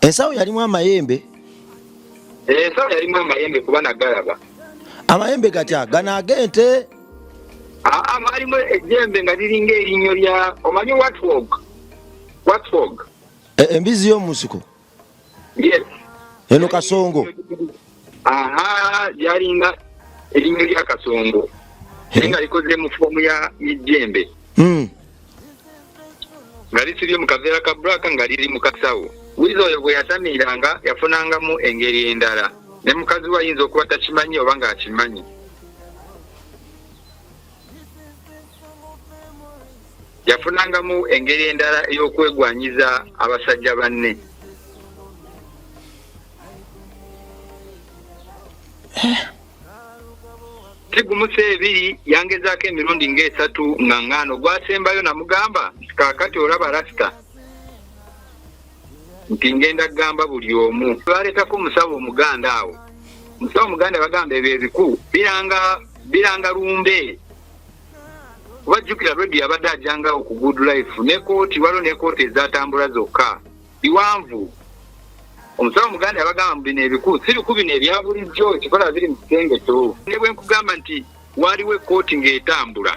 Ensawo yalimu amayembe. Ensawo yalimu amayembe kuba nagalaba. Amayembe gatya gana agente. Mwalimu ejjembe nga liringa erinnyo lya omanyi watfog. Embizi y'omusiko. Yes. Eno kasongo. Yalinga erinnyo lya kasongo. Nga likoze mu fomu ya ejjembe. Nga lisibye mu kaveera ka black nga liri mu kasawo. Wizo oyo bwe yatamiiranga yafunangamu engeri endala. Ne mukazi we ayinza okuba takimanyi oba ng'akimanyi. Yafunangamu engeri endala ey'okwegwanyiza abasajja banne. Tigumuse ebiri yangezaako emirundi ng'esatu ng'aŋŋaano gwasembayo namugamba kaakati olaba rasita nti ngenda kugamba buli omu. Baleetako omusawo omuganda awo. Omusawo omuganda bagamba ebyo ebiku biranga lumbe. Wajjukira redio abadde ajangawo ku Good Life ne kooti waliwo ne kooti ezatambula zokka biwanvu. Omusawo omuganda yabagamba mu bino ebiku si biku bino ebya bulijjo kikola biri mu kisengeto. Ne bwe nkugamba nti waliwo ekkooti ng'etambula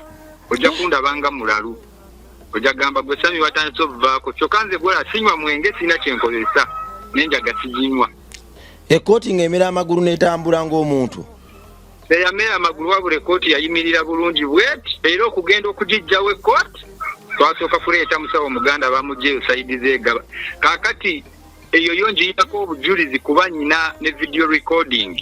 ojja kundabanga mulalu. Ojja gamba gwe Sami watandise obuvaako kyokka nze bwera sinywa mwenge sirina kyenkozesa nenjaga siginywa. Ekkooti ng'emera amagulu n'etambula ng'omuntu. Teyamera amagulu wabula ekkooti yayimirira bulungi bweti era okugenda okugijjawo ekkooti twasooka kuleeta musawo omuganda bamugyeyo sayidi zeegaba. Kaakati eyo yo ngiyitako obujulizi kuba nyina ne video recording.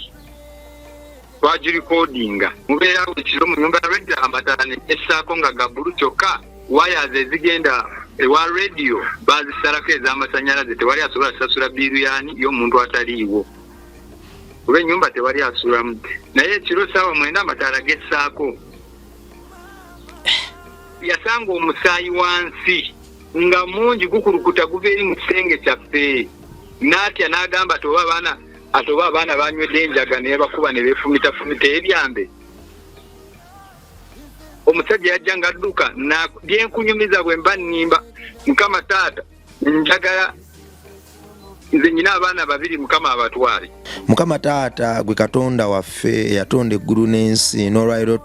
Twagirikodinga mubeerawo ekiro mu nyumba ya radio amatala nessaako nga gabbulu kyokka wires ezigenda ewa radio bazisalako ez'amasannyalaze tewali asobola kusasula biiru yaani y'omuntu ataliiwo. Kuba ennyumba tewali asulamu. Naye ekiro ssaawa 9 amataala gessaako. Yasanga omusaayi wansi nga mungi gukulukuta guva eri mu kisenge kyaffe. N'atya n'agamba atoba abaana banywedde enjaga ne bakuba ne beefumitafumita ebyambe. Omusajja yajja ng'adduka byenkunyumiza bwe mba nnimba Mukama taata njagala nze nyina abaana babiri Mukama abatwale. Mukama taata gwe Katonda waffe yatonda eggulu n'ensi n'olwaliro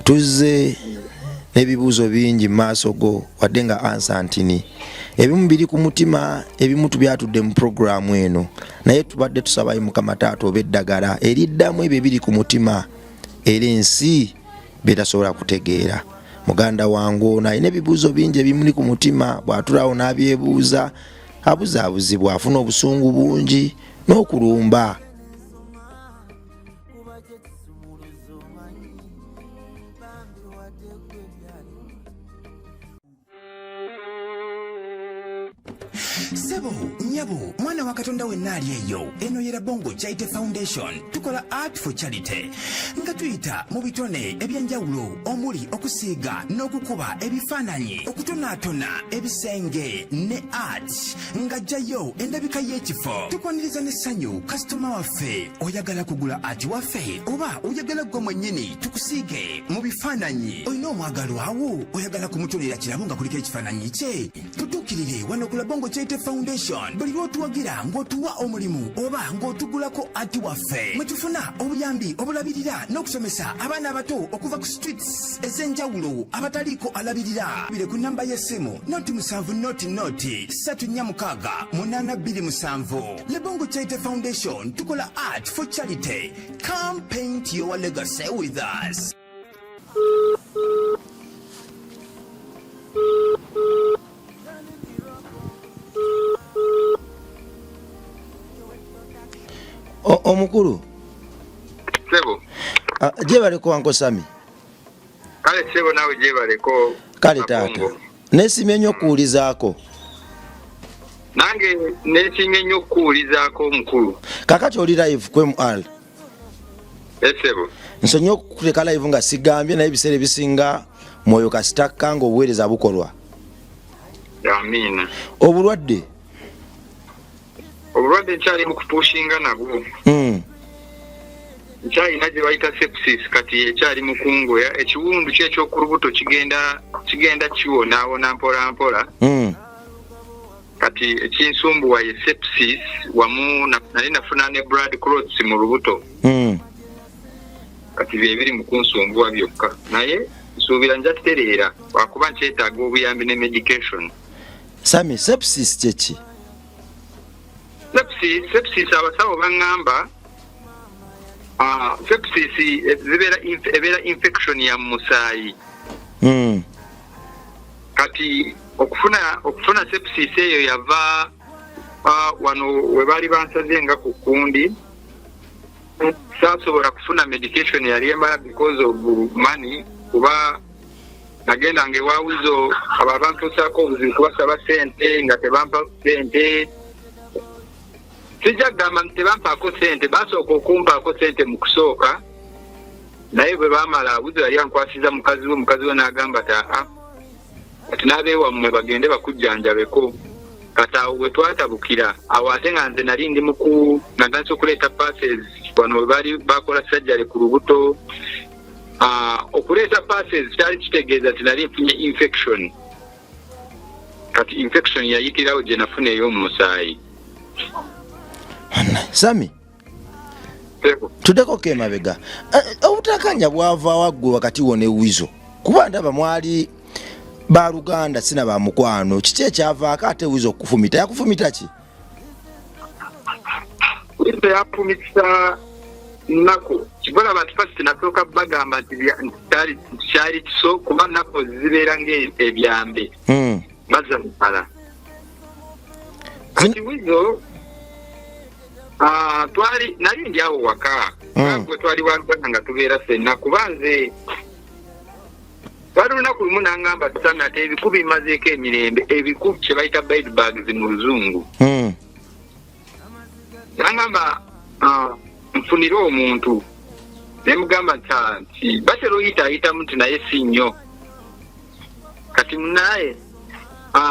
tuzze n'ebibuuzo bingi mu maaso go wadde nga ansantini. Ebimu biri ku mutima ebimu tubyatudde mu programu eno naye tubadde tusabayo Mukama taata oba eddagala eriddamu ebyo ebiri ku mutima era ensi betasobola kutegeera. Muganda wange ono alina ebibuuzo bingi ebimuli ku mutima bw'atulaawo n'abyebuuza abuzaabuzibwa afuna obusungu bungi n'okulumba. Sebo, nyabo, mwana wa Katonda wenna ali eyo. Eno yera Bongo Charity Foundation. Tukola art for charity. Nga tuyita mu bitone ebyenjawulo omuli okusiiga n'okukuba ebifaananyi, okutonaatona ebisenge ne art. Nga jjayo endabika y'ekifo. Tukwaniriza n'essanyu kasitoma waffe oyagala kugula art waffe oba oyagala gwe mwennyini tukusiige mu bifaananyi. Olina omwagalwa awo oyagala kumutonera kirabo nga kuliko ekifaananyi kye. Tutuukirire wano ku Bongo Charity Foundation. Buli lw'otuwagira ng'otuwa omulimu oba ng'otugulako ati waffe mwe tufuna obuyambi obulabirira n'okusomesa abaana abato okuva ku streets ez'enjawulo abataliiko alabirira. Bire ku namba y'essimu noti 7 noti 346 Le Bongo Charity Foundation tukola art for charity. Come paint your legacy with us. Omukulu. Sebo. Jebaleko Uncle Sami. Kale sebo nawe jebaleko. Kale taata. Nesimye nnyo okuwulizaako. Nange nesimye nnyo okuwulizaako omukulu. Kakati oli live kwe MR. Sebo. Nsonyiwa okukuleka live nga sigambye naye ebiseera ebisinga mwoyo kasitaka nga obuweereza bukolwa. Amina. Obulwadde nkyali mu kupushinga nabwo. Nkyalina gye bayita sepsis kati ekyali mu kungoya ekiwundu kye eky'okulubuto kigenda kiwonaawona mpola mpola. Kati kati ekinsumbuwa ye sepsis wamu nali nafuna ne blood clots mu lubuto kati bye mu kunsumbuwa byokka naye nsuubira nja kutereera wakuba nkyetaaga obuyambi ne medication. Sami, sepsis kyeki? Sepsis abasawo baŋŋamba sepsis ebeera infection ya musaayi. Kati okufuna sepsis eyo yava wano we baali bansaze nga ku kundi saasobola kufuna medication yali emala because of money kuba nagendanga ewaawizo abo abampusaako obuzibu kubasaba sente nga tebampa sente. Sijja kugamba nti tebampaako sente, basooka okumpaako sente mu kusooka naye bwe baamala wizo yali ankwasiza mukazi we n'agamba taa kati n'abeewammwe bagende bakujjanjabeko. Kati awo bwe twatabukira awo ate nga nze nali ndi nga ntandise okuleeta passes wano we baali bakola sajjale ku lubuto. Okuleeta passes kyali kitegeeza nti nali nfunye infection. Kati infection yayitirawo gye nafuna ey'omu musaayi. Sami, tudeko emabega obutakanya bwava waggwe wakati wo ne Wizo kuba ndaba mwali ba Luganda sina ba mukwano, kiki ekyavaako ate Wizo okufumita? Yakufumita ki? Wizo yapumisa nako kibola abantu fast nasooka bagamba nti kyali kiso kuba nako zibeera ng'ebyambe bazza mupala. Kati Wizo nali ndi awo waka gwe twali waluganda nga tubeera ffenna kuba nze twali lunaku lumu n'angamba Sami ate ebiku bimazeeko emirembe, ebiku kye bayita bed bags mu luzungu. N'angamba nfunire omuntu nemugamba nti batera oyitaayitamu nti naye si nnyo. Kati munaye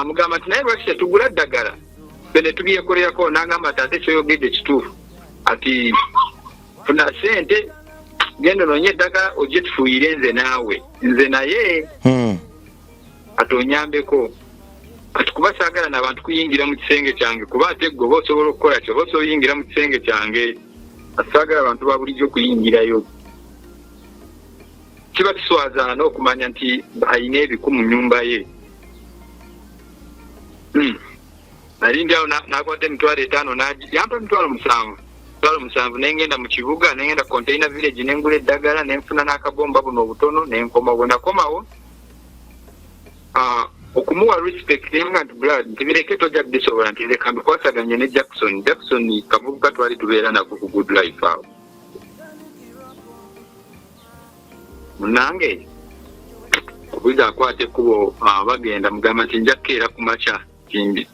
mugamba nti naye lwaki tetugula ddagala bene tubyekolerako. N'agamba ati ate kyoyogedde kituufu, ati funa sente genda noonye eddagala ojje tufuuyire nze naye ati onyambeko. Ati kuba saagala n'abantu kuyingira mu kisenge kyange kuba ate gwe oba osobola okukola kyo, oba osobola oyingira mu kisenge kyange, asaagala abantu ba bulijjo kuyingirayo. Kiba kiswaza n'okumanya nti alina ebiku mu nnyumba ye. Nali ndi awo n'akwata $5,000 yampa $7,000 nengenda mu kibuga nengenda container village nengula eddagala nenfuna n'akabomba buno obutono nenkoma. Bwe nakomawo okumuwa respect nenga nti blood nti bireke tojja kubisobola nti leka mbikwasaganye ne Jackson kavubuka twali tubeera nako ku Good Life awo. Munange okubiza akwata ekkubo bagenda mugamba nti nja kukeera ku makya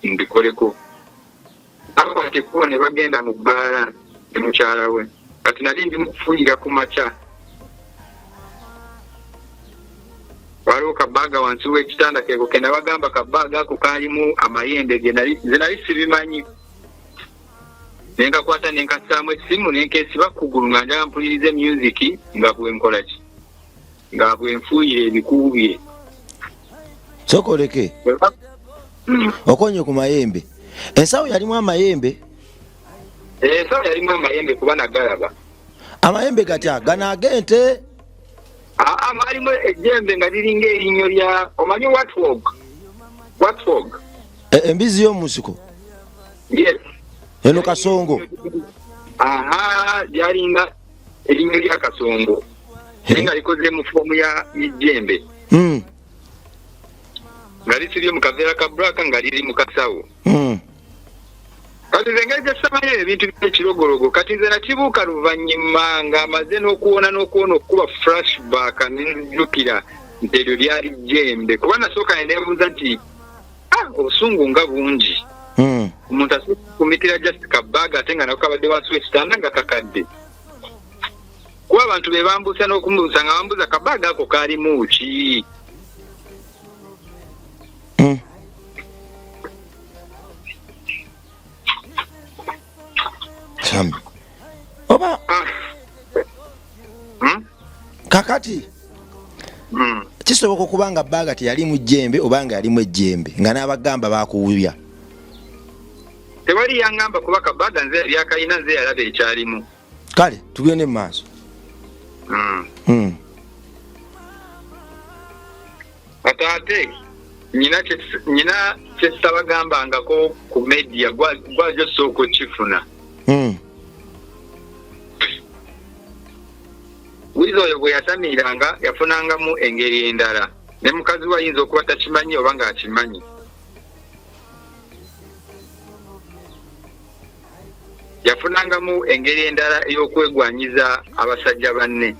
mbikoleko. Akwata ekkubo ne bagenda mu bbaala ne mukyala we. Kati nali ndi mukufuuyira ku makya. Waliwo kabaaga wansi w'ekitanda keeko ke nabagamba kabaaga ako kaalimu amayembe nze nali sibimanyi. Ne nkakwata ne nkassaamu essimu ne nkeesiba ku ggulu nga njala mpulirize music nga bwe nkola ki? Nga bwe nfuuyira ebikuubye. Sokoleke okonye ku mayembe. Ensawo yalimu amayembe? Ensawo yalimu amayembe kuba nagalaba. Amayembe gatya gana agente? Mwalimu ejjembe nga liringa erinnyo lya omanyi watfog. Embizi y'omusiko? Yes. Eno kasongo? Lyalinga erinnyo lya kasongo nga likoze mu foomu ya ejjembe. Nga lisibye mu kaveera ka black nga liri mu kasawo. Kati nze ngeri gyesamanyi ebintu by'ekirogologo kati nze nakibuuka luvannyuma ng'amaze n'okuwona okukuba flashback nenjukira nti eryo lyali jjembe kuba nasooka neneebuuza nti obusungu nga bungi. Omuntu asobola okukumitira just kabaaga ate nga nako kabadde wansi w'ekitanda nga kakadde. Kuba abantu be bambuusa n'okumubuusa nga bambuuza kabaaga ako kaalimu ki? Oba kakati kisoboka okuba nga baaga teyali mu jjembe oba nga yalimu ejjembe nga n'abagamba bakuwubya. tewali yangamba kuba Kabaga nze byakayina nze yalabe ekyalimu. Kale tugende mu maaso. Atate nyina kyesabagambangako ku media gwajo soko kifuna. Wizo oyo bwe yasamiranga yafunangamu engeri endala ne mukazi we ayinza okuba takimanyi oba nga akimanyi. Yafunangamu engeri endala ey'okwegwanyiza abasajja banne.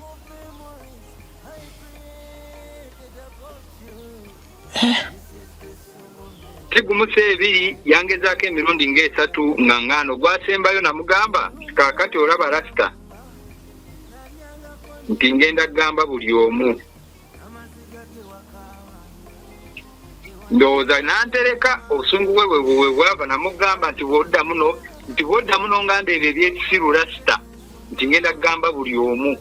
Tigumuse ebiri yangezaako emirundi ng'esatu nga ngano gwasembayo namugamba kaakati olaba rasita nti ngenda gamba buli omu. Ndowooza nantereka obusungu bwe bwava namugamba nti bwodda muno ngamba ebyo ebyekisiru rasita nti ngenda gamba buli omu.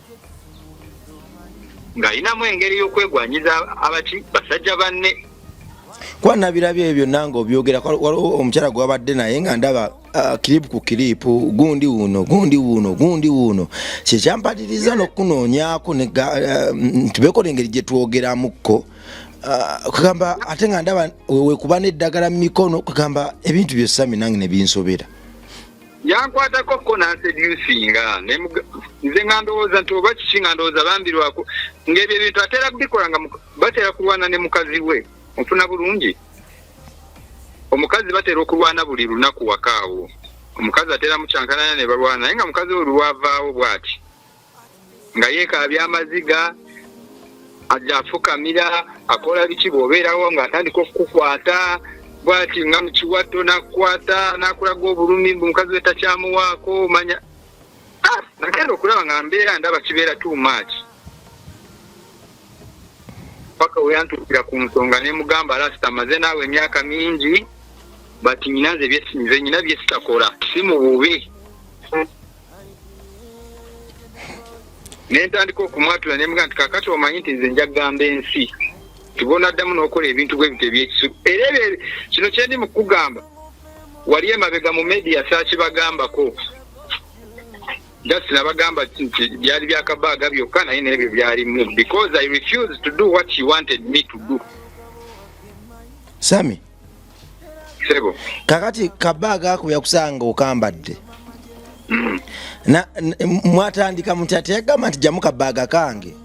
Ng'ayinamu engeri y'okwegwanyiza abaki basajja banne. Kwa nabirabye ebyo nange obyogera waliwo omukyala gwabadde naye nga ndaba kiripu ku kiripu gundi wuno kyekyampatiriza n'okunoonyaako tubekole engeri gye twogeramuko kugamba ate nga ndaba wekuba n'eddagala mu mikono kugamba ebintu byonna nange ne binsobera. Yankwatako ko nanseducinga nze nga ndowooza nti oba kiki nga ndowooza bambirwako ng'ebyo ebintu atera kubikola nga batera kulwana ne mukazi we. Ofuna bulungi omukazi batera okulwana buli lunaku wakaawo. Omukazi atera mucyankananya ne balwana naye nga mukazi we lwavaawo bw'ati nga yeekaabya amaziga ajja afukamira akola biki bw'obeerawo ng'atandika okukukwata bw'ati nga mu kiwato n'akukwata n'akulaga obulumi mukazi we takyamuwaako manya nagenda okulaba nga mbeera ndaba kibeera too much. Paka weyantukira ku nsonga ne mugamba rasita maze naawe emyaka mingi bati nyina bye sitakola si mu bubi. Nentandika okumwatula ne mugamba nti kaakati omanyi nti nze nja kugamba ensi tubona addamu n'okola ebintu bwebito ebyekisiru. Era kino kyendi mu kugamba wali emabega mu media saakibagambako just nabagamba nti byali bya Kabaga byokka naye n'ebyo byalimu because I refused to do what she wanted me to do. Sami Sebo kakati Kabaga ako yakusanga okambadde na mwatandika mutategama nti jamu Kabaga kange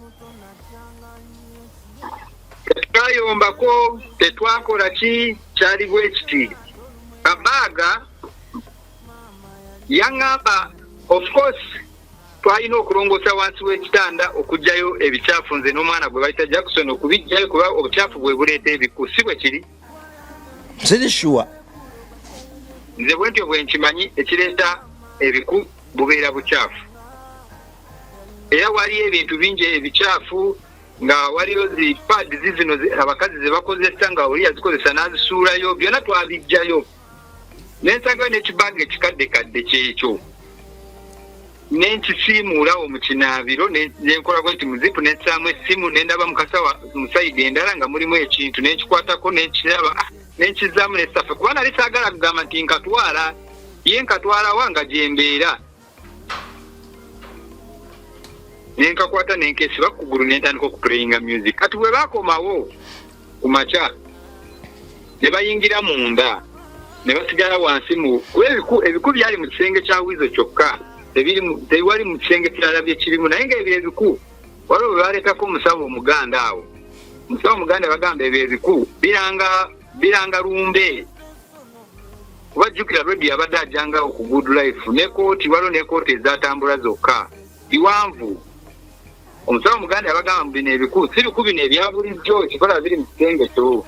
twayombako tetwakola ki kyali bwekiti. Kabaga yangamba of course twalina okulongoosa wansi w'ekitanda okugjayo ebikyafu nze n'omwana gwe bayita Jackson okubijjayo kuba obukyafu bwe buleeta ebiku si bwe kiri. Siri sure Nze bwentyo bwe nkimanyi ekireeta ebiku bubeera bukyafu. Era waliyo ebintu bingi ebikyafu nga waliyo zi pads zino abakazi ze bakozesa nga oli yazikozesa n'azisuulayo byonna twabijjayo. Nensagayo n'ekibaga ekikaddekadde kyekyo nenkisiimuulawo mu kinaabiro nenkolako nti muzipu nensaamu essimu nendaba mukasawa musayidi endala nga mulimu ekintu nenkikwatako nenkiraba nenkizaamu nesafe kuba nali saagala kugamba nti nkatwala ye nkatwala wanga gyembeera nenkakwata nenkesiba kugulu nentandika okuplayinga music. Kati bwe baakomawo ku makya ne bayingira munda ne basigala wansi ebiku byali mu kisenge kya Wizo kyokka tewali mu kisenge kirala byekirimu naye nga ebyo ebiku waliwo bwe baleetako omusawo omuganda awo. Omusawo omuganda bagamba ebyo ebiku biranga lumbe. Wajjukira radio abadde ajjangawo ku Good Life nekooti waliwo nekooti ezatambula zokka biwanvu. Omusawo omuganda yabagamba bino ebiku si biku bino ebya bulijjo kikola biri mu kisenge kyo.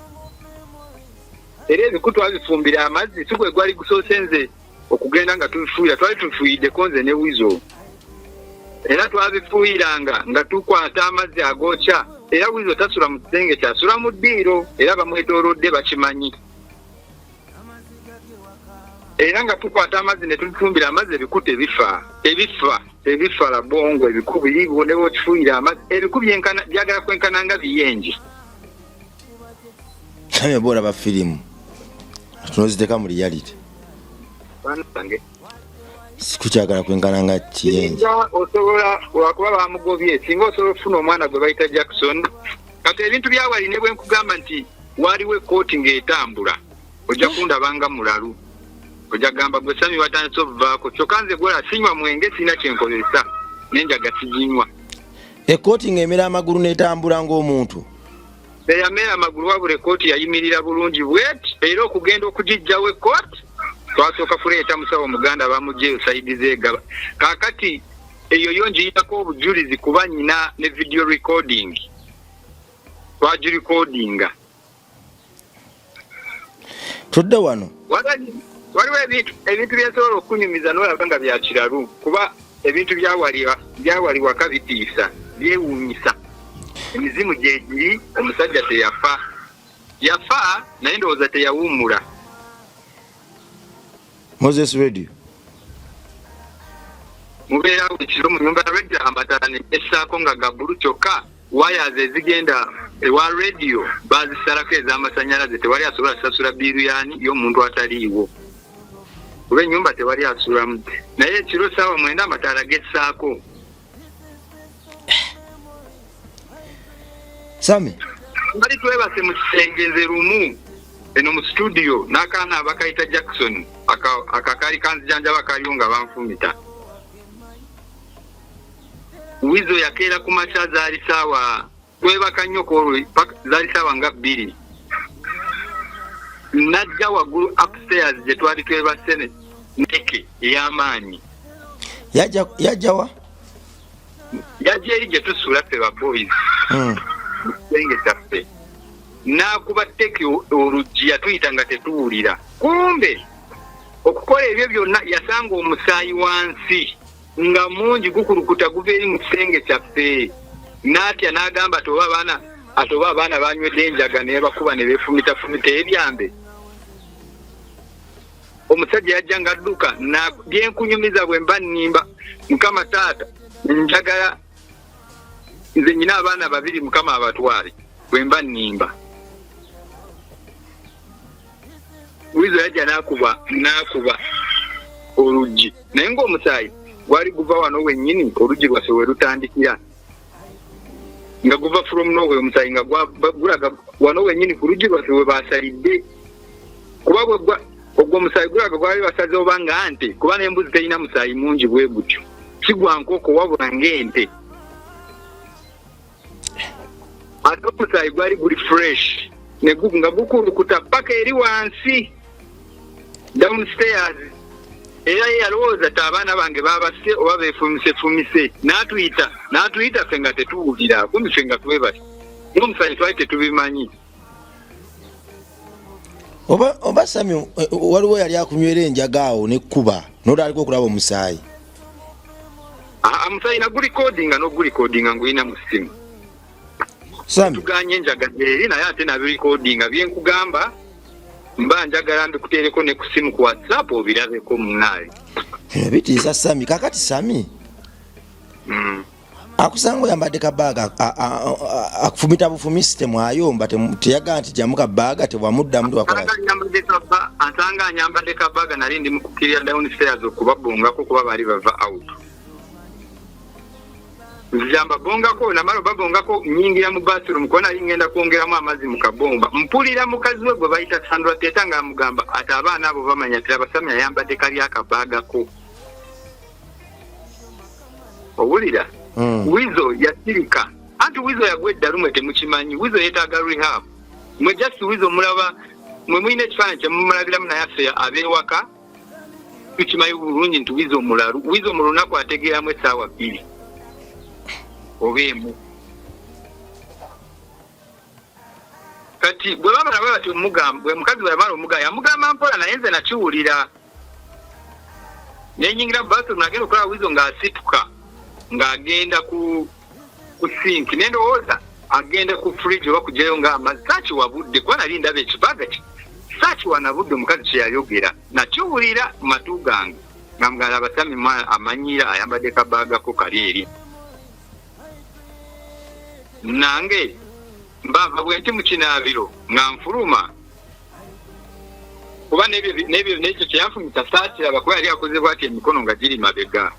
Era ebiku twabifumbira amazzi si gwe gwali gusoosenze okugenda nga tubifuuyira twali tufuuyiddeko nze ne Wizo. Era twabifuuyiranga nga tukwata amazzi agokya era Wizo tasula mu kisenge kyasula mu ddiiro era bamwetoolodde bakimanyi. Era nga tukwata amazzi ne tufumbira amazzi ebiku tebifa la bongo ebiku biriwo ne bokifuuyira amazzi ebiku byagala kwenkana nga biyenje. Sami bora ba filimu tunoziteka mu reality. banange Sikukyagala kwenkana nga kiyenje. Osobola wakuba bamugobye singa osobola okufuna omwana gwe bayita Jackson. Kati ebintu byawali ne bwe nkugamba nti waliwo ekkooti ng'etambula ojja kundabanga mulalu. Ojja gamba gwe Sami watandise obuvaako kyokka nze gwola sinywa mwenge sina kyenkozesa nenjaga siginywa. Ekkooti ng'emera amagulu n'etambula ng'omuntu. Teyamera amagulu wabula ekkooti yayimirira bulungi bweti era okugenda okugijjawo ekkooti twasooka kuleeta musawo muganda bamugyeyo saidi zeegaba. Kaakati eyo yo njiyitako obujulizi kuba nyina ne video recording. Twagirecordinga. Tudde wano. Waliwo ebintu byensobola okunyumiza n'olaba nga bya kiralu kuba ebintu byawali waka bitiisa byewuunyisa. Emizimu gye giri omusajja yafa naye ndowooza teyawummula. Moses Radio. Mubeerawo ekiro mu nyumba ya radio amatala ne essaako nga ga bbulu kyokka wires ezigenda ewa radio bazisalako ez'amasannyalaze tewali asobola kusasula biiru yaani y'omuntu ataliiwo. Kuba ennyumba tewali asulamu. Naye ekiro ssaawa 9 amataala gessaako. Sami. Bali twebase mu kisenge nze lumu eno mu studio n'akaana abakayita Jackson akakali kanzijanjaba kaliyo nga banfumita. Wizo yakeera ku makya zaali saawa twebaka nnyo kwolwo zaali saawa nga 2. Najja waggulu upstairs gye twali twebase neke ey'amaanyi. Yajja wa? Yajja eri gye tusula ffe ba boys. Kisenge kyaffe. N'akuba teki oluggi yatuyita nga tetuwulira. Kumbe okukola ebyo byonna yasanga omusaayi wansi nga mungi gukulukuta guva eri mu kisenge kyaffe. N'atya n'agamba atoba abaana banywedde enjaga ne bakuba ne beefumitafumita ebyambe. Omusajja yajja nga adduka byenkunyumiza bwe mba nnimba Mukama taata njagala nze nyina abaana 2 Mukama abatwale bwe mba nnimba. Wizo yajja n'akuba oluggi naye ng'omusaayi gwali guva wano wennyini oluggi lwaffe we lutandikira nga guva from nowhere omusaayi nga gulaga wano wennyini ku luggi lwaffe we baasalidde kuba ogwo omusaayi gulaga gwali basaze oba nga nte kuba n'embuzi terina musaayi mungi bwe gutyo sigwa nkoko wabula ng'ente. Ate omusaayi gwali guli fresh nga gukulukuta paka eri wansi downstairs. Era ye yalowooza ti abaana bange babase oba beefumisefumise n'atuyita ffe nga tetuwulira kumbi ffe nga twebase n'omusaayi twali tetubimanyi. Oba Sami waliwo yali akunywera enjaga awo n'ekkuba n'otaliko okulaba omusaayi. Omusaayi n'ogulikodinga ngulina mu ssimu. Sami tuganye enjaga eri naye ate nabirikodinga byenkugamba mba njagala mbikuteereko ne ku simu ku WhatsApp obirabeko munaawe. Bitiisa Sami. Kakati Sami akusanga oyambadde kabaaga akufumita bufumisi temwayomba teyaga nti jamu kabaaga tewamuddamu tewakola. Ansanga anyambadde kabaaga nali ndi mukukirira downstairs okubabongako kuba bali bava out. Nzijamba bongako namalo babongako nyingira mu bathroom ko nali ngenda kwongeramu amazzi mu kabomba. Mpulira mukazi we gwe bayita Sandra Teta nga mugamba ati abaana abo bamanya tira Sami ayambadde kali akabaagako. Owulira? Wizo yasirika. Anti Wizo yagwedda lumwe temukimanyi. Wizo yeetaaga rehab. Mwe just Wizo mulaba mwe mwine ekifaananyi kye mumulabiramu naye affe abeewaka tukimanyi bulungi nti Wizo mulalu. Wizo mu lunaku ategeeramu essaawa 2. Obemu kati bwe bamala bati omugamba bwe mukazi bwe yamala omugamba yamugamba mpola naye nze nakiwulira nenyingira basi nagenda okola Wizo ng'asituka ng'agenda ku sink nendowooza agenda ku fridge oba kujayo ng'amazzi sakiwabudde kuba nali ndaba ekibaaga sakiwanabudde omukazi kye yayogera nakiwulira mu matu gange nga mugala Abasami amanyira ayambadde kabaagako kali eri. Nange mbava bwenti mu kinaabiro nga nfuluma kuba n'ekyo kyeyanfumita saakiraba kuba yali akoze bwati emikono nga giri mabega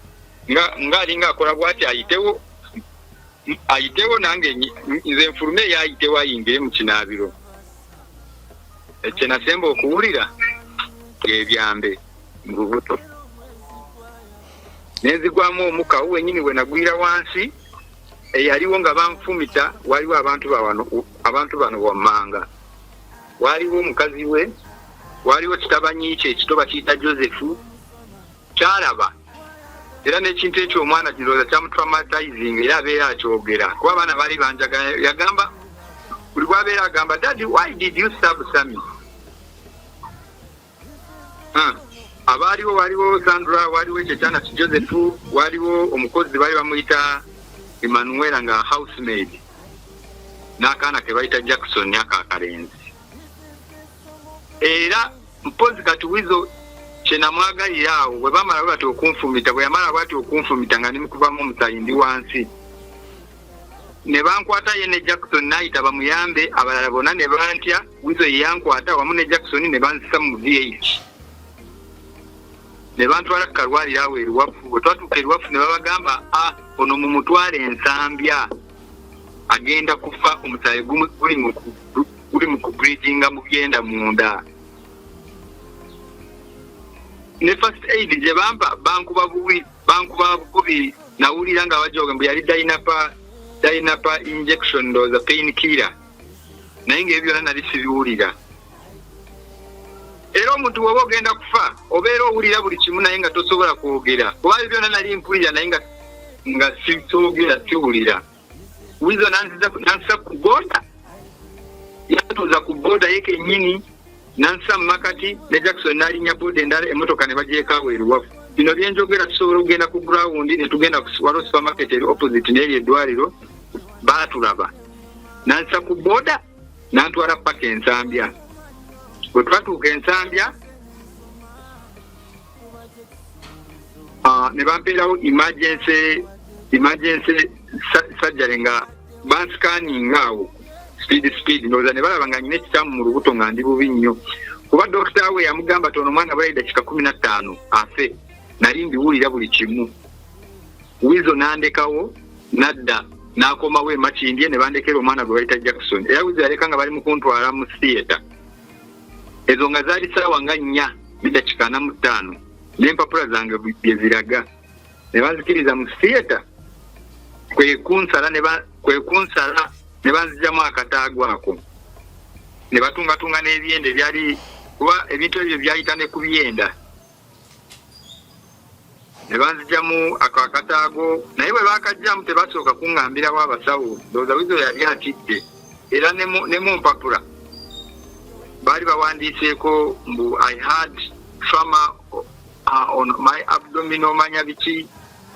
nga alinga akola bwati ayitewo nange nze nfulume yayitewo ayingire mu kinaabiro ekyo nasemba okuwulira ebyambe mu lubuto nenzigwamu omukawu wenyini we nagwira wansi eyaliwo nga banfumita waliwo abantu bano wammanga waliwo omukazi we waliwo kitabanyi kye ekitoba kiyita Josefu kyalaba era n'ekintu ekyo omwana kirowooza kyamutraumatizing era abeera akyogera kuba abaana baali banjagala yagamba buli bwabeera agamba Daddy, why did you stab Sammy? Abaaliwo waliwo Sandra, waliwo ekyekyaana ki Josefu, waliwo omukozi baali bamuyita Emmanuel nga housemaid n'akaana ke bayita Jackson akakalenzi era mpozi kati wizo kyenamwagalira awo bwe bamala bwati okunfumita bwe yamala bwati okunfumita nga nimukubamu omusayindi wansi ne bankwata ye ne Jackson n'ayita bamuyambe abalala bonna ne bantya wizo ye yankwata wamu ne Jackson ne banzisa mu V8 ne bantwala ku kalwaliro awo eriwafu bwe twatuuka eriwafu ne babagamba ono mumutwale ensambya agenda kufa omusaayi guli mu kubridginga mu byenda munda ne first aid gye bampa bankuba bubi nawulira nga bajoga mbu yali Dynapa injection ndowooza pain killer naye nga ebyo byonna nali sibiwulira era omuntu woba ogenda kufa obeera owulira buli kimu naye nga tosobola kwogera kuba ebyo byonna nali mpulira naye nga sikyogera siwulira wizo nansisa ku boda yatuuza ku boda ye kennyini nansisa mu makati ne Jackson n'alinnya boda endala emmotoka ne bagyekaawo eriwafu bino byenjogera tusobola okugenda ku ground ne tugenda waliwo supermarket eri opposite n'eri eddwaliro baatulaba nansisa ku boda nantwala paka ensambya bwe twatuuka ensambya ne bampeerawo emergency surgery nga bansikaninga awo speed ndowooza ne balaba nga nyina ekikyamu mu lubuto nga ndi bubi nnyo kuba dokita we yamugamba tono omwana bali dakika 15 afe nali mbiwulira buli kimu wizo nandekawo nadda n'akomawo emakindye ne bandekera omwana gwe bayita Jackson era wizo yaleka nga bali mu kuntwala mu theatre ezo nga zaali ssaawa nga 4 n'eddakiika 45 n'empapula zange bye ziraga ne banzikiriza mu theatre kwekunsala ne banzigyamu akataago ako ne batungatunga n'ebyenda ebyali kuba ebintu ebyo byayita ne ku byenda ne banzigyamu ako akataago naye bwe bakajjamu tebasooka kuŋŋambirawo abasawo ndowooza wizo yali atidde era ne mu mpapula baali bawandiiseeko mbu I had trauma on my abdomen omanya biki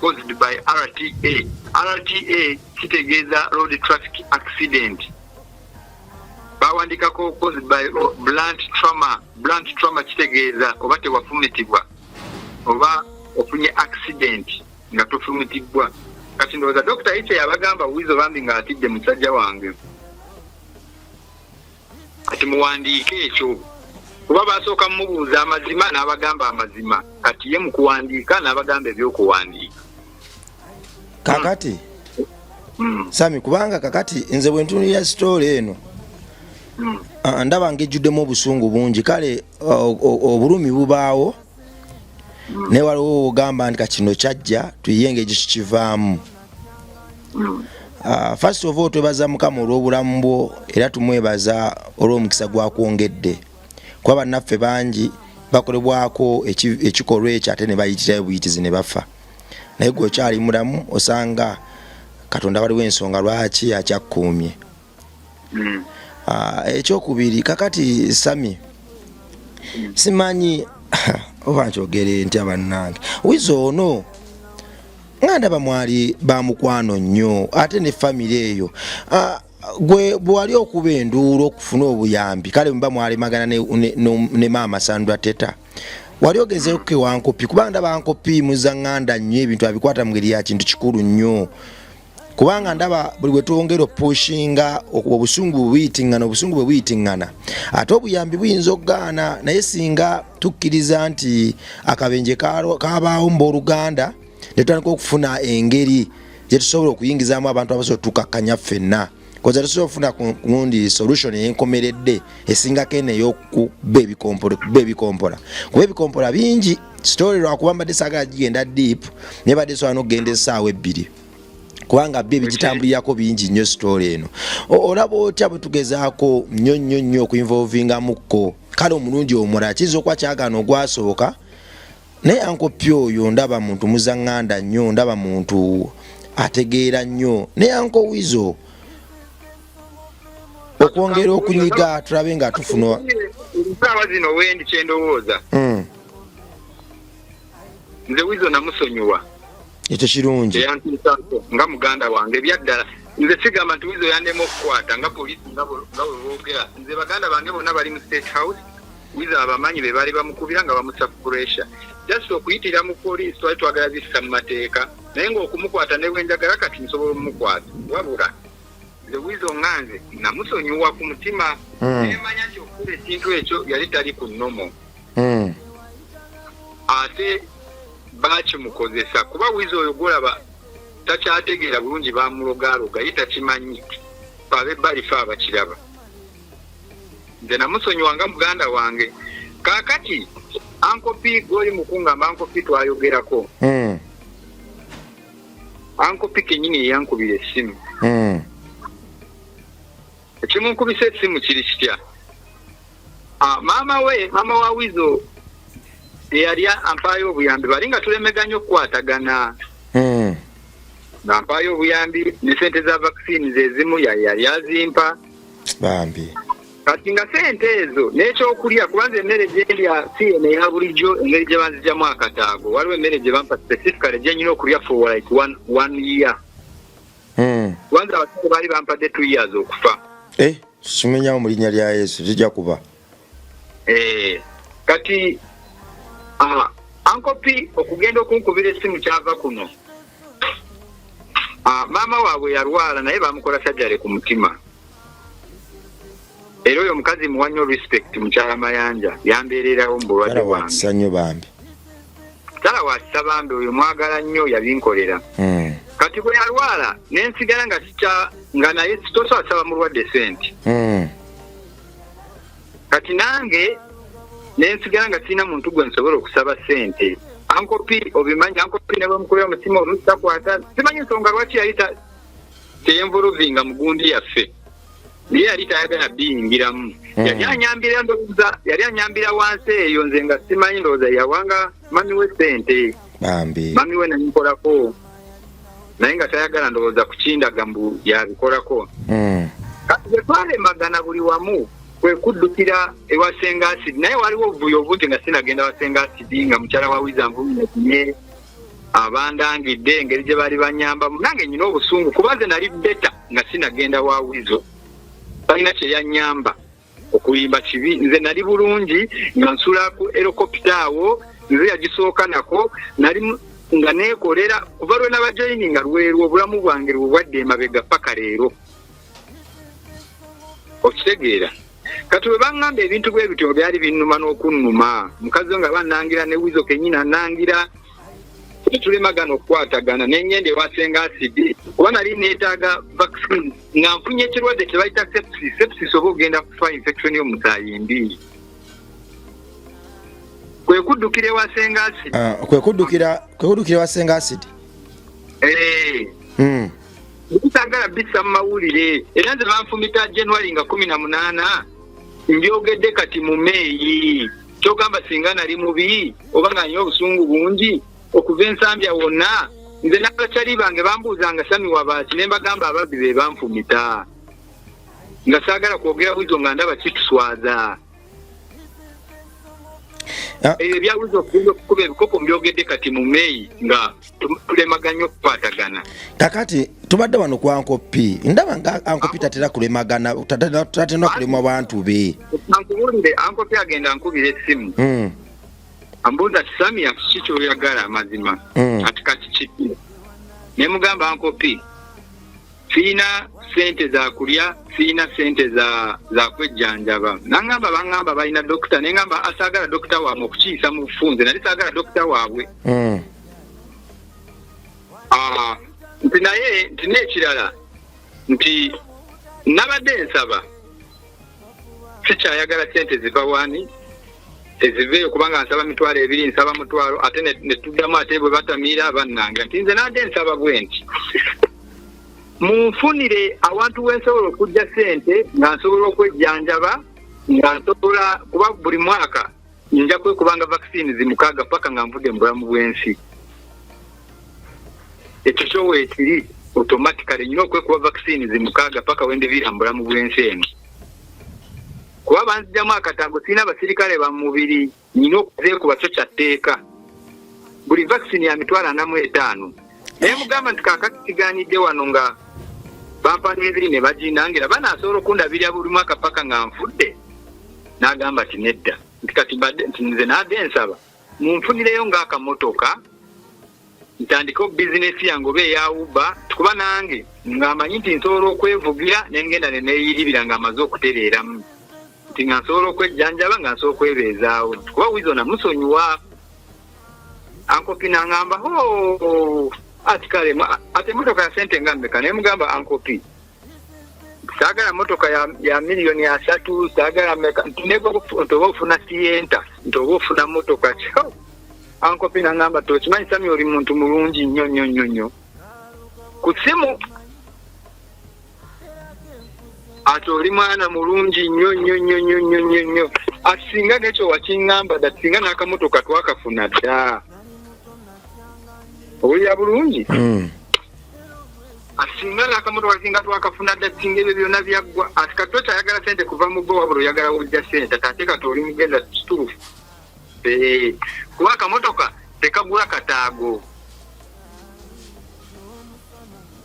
caused by RTA. RTA kitegeeza road traffic accident. Bawandikako caused by blunt trauma. Blunt trauma kitegeeza oba tewafumitibwa oba ofunye accident nga tofumitibwa. Kati ndowooza Dr. Iche yabagamba wizo bambi nga atidde musajja wange. Kati muwandiike ekyo. Kuba basooka mubuuza amazima n'abagamba amazima. Kati ye mu kuwandiika n'abagamba ebyokuwandiika. Kakati Sami kubanga kakati nze bwe ntunulira story eno ndaba ngejjuddemu obusungu bungi kale obulumi bubaawo ne waliwo ogamba nti kino kyajja tuyenge kikivaamu. First of all twebaza Mukama olw'obulamu bwo era tumwebaza olw'omukisa gwakwongedde kuba bannaffe bangi bakolebwako ekikolwa ekyo ate ne bayitirayo buyitizi ne bafa naye gwe okyali mulamu osanga Katonda waliwo ensonga lwaki akyakkuumye. Ekyokubiri kakati Sami simanyi oba nkyogere nti abannange wizo ono nga ndaba mwali bamukwano nnyo ate ne famire eyo gwe bwali okuba enduulu okufuna obuyambi kale mba mwali magana ne maama Sandra Teta wali ogezeeko ke wankopi kubanga ndaba wankopi muzaŋŋanda nnyo ebintu abikwata mu ngeri ya kintu kikulu nnyo kubanga ndaba buli bwe twongera pushinga obusungu buyitiŋŋana ate obuyambi buyinza okugaana naye singa tukkiriza nti akabenje kabaawo mu Oluganda ne tutandika okufuna engeri gye tusobola okuyingizaamu abantu abasobola tukakkanya ffenna koza tusobola okufuna kundi solution enkomeredde esingako eno ey'okuba ebikompola kuba ebikompola bingi story lwakuba mbadde saagala gigenda deep naye badde sobola n'okugenda essaawa 2 kubanga bye bigitambulirako bingi nnyo story eno olaba otya bwe tugezaako nnyo okuinvolvingamukko kale omulungi omulala kiyinza okuba kyagaana ogwasooka naye Uncle oyo ndaba muntu muzaŋŋanda nnyo ndaba muntu ategeera nnyo naye Uncle Wizo okwongera okunyiga tulabe nga tufuna nsaawa zino wendi kyendowooza nze Wizo namusonyiwa ekyo kirungi nga muganda wange byaddala nze sigamba nti Wizo yandema okukwata nga poliisi nga bwe boogera nze baganda bange bonna bali mu State House Wizo abamanyi be baali bamukubira nga bamusa pressure just okuyitira mu poliisi twali twagala zissa mu mateeka naye ng'okumukwata ne bwenjagala kati nsobola omukwata wabula nze Wizo nganze namusonyiwa ku mutima nemanya nti okuba ekintu ekyo yali tali ku nnomo ate bakimukozesa kuba Wizo oyo golaba takyategeera bulungi bamulogaloga ye takimanyi faabe balifa abakiraba nze namusonyiwa nga muganda wange kaakati Uncle P goli mukungamba Uncle P twayogerako Uncle P kenyini yankubira essimu ekimunkubisa essimu kiri kitya maama wa Wizo yali ampaayo obuyambi bali nga tulemeganya okukwatagana ng'ampaayo obuyambi ne sente za vaccines ezimu yali azimpa bambi kati nga sente ezo n'ekyokulya kubanza emmere gyendya si eno eya bulijjo engeri gye banzigyamu akataago waliwo emmere gye bampa specifically gye nyina okulya for like one year kubanza abasajja baali bampadde 2 years okufa kimenyawo mu linnya lya Yesu kijja kuba kati Uncle P okugenda okunkubira essimu kyava kuno maama waabwe yalwala naye bamukola sajjale ku mutima era oyo omukazi muwa nnyo respect mukyala Mayanja yambeererawo mu bulwadde bwange tala wakisa bambi oyo mwagala nnyo yabinkolera kati bwe yalwala nensigala nga naye tosobola saba mulwadde sente kati nange nensigala nga sirina muntu gwe nsobola okusaba sente Uncle P obimanyi Uncle P ne bamukolera omutima oluusi takwata simanyi ensonga lwaki yali teyenvuluvinga mu gundi yaffe naye yali tayagala biyingiramu yali anyambira wansi eyo nze nga simanyi ndowooza yawanga mami we sente mami we namukolako naye nga tayagala ndowooza kukindaga mbu yabikolako kati bwe twalemagana buli wamu kwe kuddukira ewa Sengasidi naye waliwo obuvuyo obungi nga sinagenda wa Sengasidi nga mukyala wa Wizo anvumye abandangidde engeri gye baali banyambamu nange nyina obusungu kuba nze nali beta nga sinagenda wa Wizo talina kye yanyamba okuyimba kibi nze nali bulungi nga nsula ku helicopter awo nze yagisooka nako nali nga neekolera kuva lwe nabajoyini nga lweru obulamu bwange lubwadde emabega paka leero okitegeera kati bwe baŋŋamba ebintu bwe bityo byali binnuma n'okunnuma mukazi nga bannangira ne Wizo kenyina nangira tulemagana okukwatagana neŋŋende ewa Sengasidi kuba nali neetaaga vaccine nga nfunye ekirwadde kye bayita sepsis oba ogenda kufa infection y'omusaayi mbi kwe kuddukira ewa Sengasidi kwe kuddukira ewa Sengasidi bitagala bisa mu mawulire era nze banfumita January nga 18 mbyogedde kati mu Meeyi kyogamba singa nali mubi oba nga nnyo obusungu bungi okuva ensambya wonna nze n'abakyali bange bambuuzanga Sami wabaaki ne mbagamba ababbi be banfumita nga saagala kwogera Wizo nga ndaba kituswaza ebyo bya Wizo okuba ebikopo mbyogedde kati mu Meeyi nga tulemaganya okukwatagana kakati tubadde wano ku Uncle P ndaba nga Uncle P tatera kulemagana tatera kulema abantu be ankubulire Uncle P agenda ankubira essimu ambuuza Sami kiki kyoyagala amazima ati kati kiki ne mugamba Uncle P sina sente za kulya, sina sente za kwejjanjaba. Nangamba bangamba balina dokita, nengamba asagala dokita waabwe okukiisa mu bufunze, nali saagala dokita waabwe. Nti naye nti n'ekirala nti nabadde nsaba sikyayagala sente ziva wani eziveeyo kubanga nsaba mitwalo 2 nsaba mutwalo ate ne tuddamu ate bwe batamiira bannange nti nze nadde nsaba bwe nti munfunire awantu wensobola okujja sente nga nsobola okwejjanjaba nga nsobola kuba buli mwaka nja kwekubanga vaccine zimukaaga paka nga nvudde mu bulamu bw'ensi. Ekyo kyowe ekiri automatically nyina okwekuba vaccine zimukaaga paka wendiviira mu bulamu bw'ensi eno. Kuba banzijjamu akatango sirina abasirikale ba mubiri nyina okuzeekuba kyo kyatteeka. Buli vaccine ya mitwalo 45. Naye mugamba nti kaakati kigaanidde wano nga bampani ebiri ne baginangira banaasobola okundabirira buli mwaka paka nga nfudde. N'agamba ti nedda. Nti kati nze nadde nsaba munfunireyo ng'akamotoka ntandika bizinesi yange oba eya Uber kuba nange ng'amanyi nti nsobola okwevugira nengenda ne neeyiribira ng'amaze okutereeramu nti nga nsobola okwejjanjaba nga nsobola okwebeezaawo kuba wizo namusonyiwa. Ankopi n'angamba ati kale ate motoka ya sente nga mmeka naye mugamba ankopi saagala motoka ya miliyoni 3 saagala mmeka ntinego ntoba ofuna siyenta ntoba ofuna motoka kyo. Ankopi n'angamba tokimanyi Sami oli muntu mulungi nnyo ku ssimu ati oli mwana mulungi nnyo ati singa nekyo wakiŋŋamba dda singa n'akamotoka twakafuna dda owulira bulungi asinga n'akamotoka singa twakafuna dda singa ebyo byonna byaggwa ati kati tokyayagala sente kuva mu bbo wabula oyagala wojja sente ate kati oli mugenda kituufu kuba akamotoka tekagula kataago.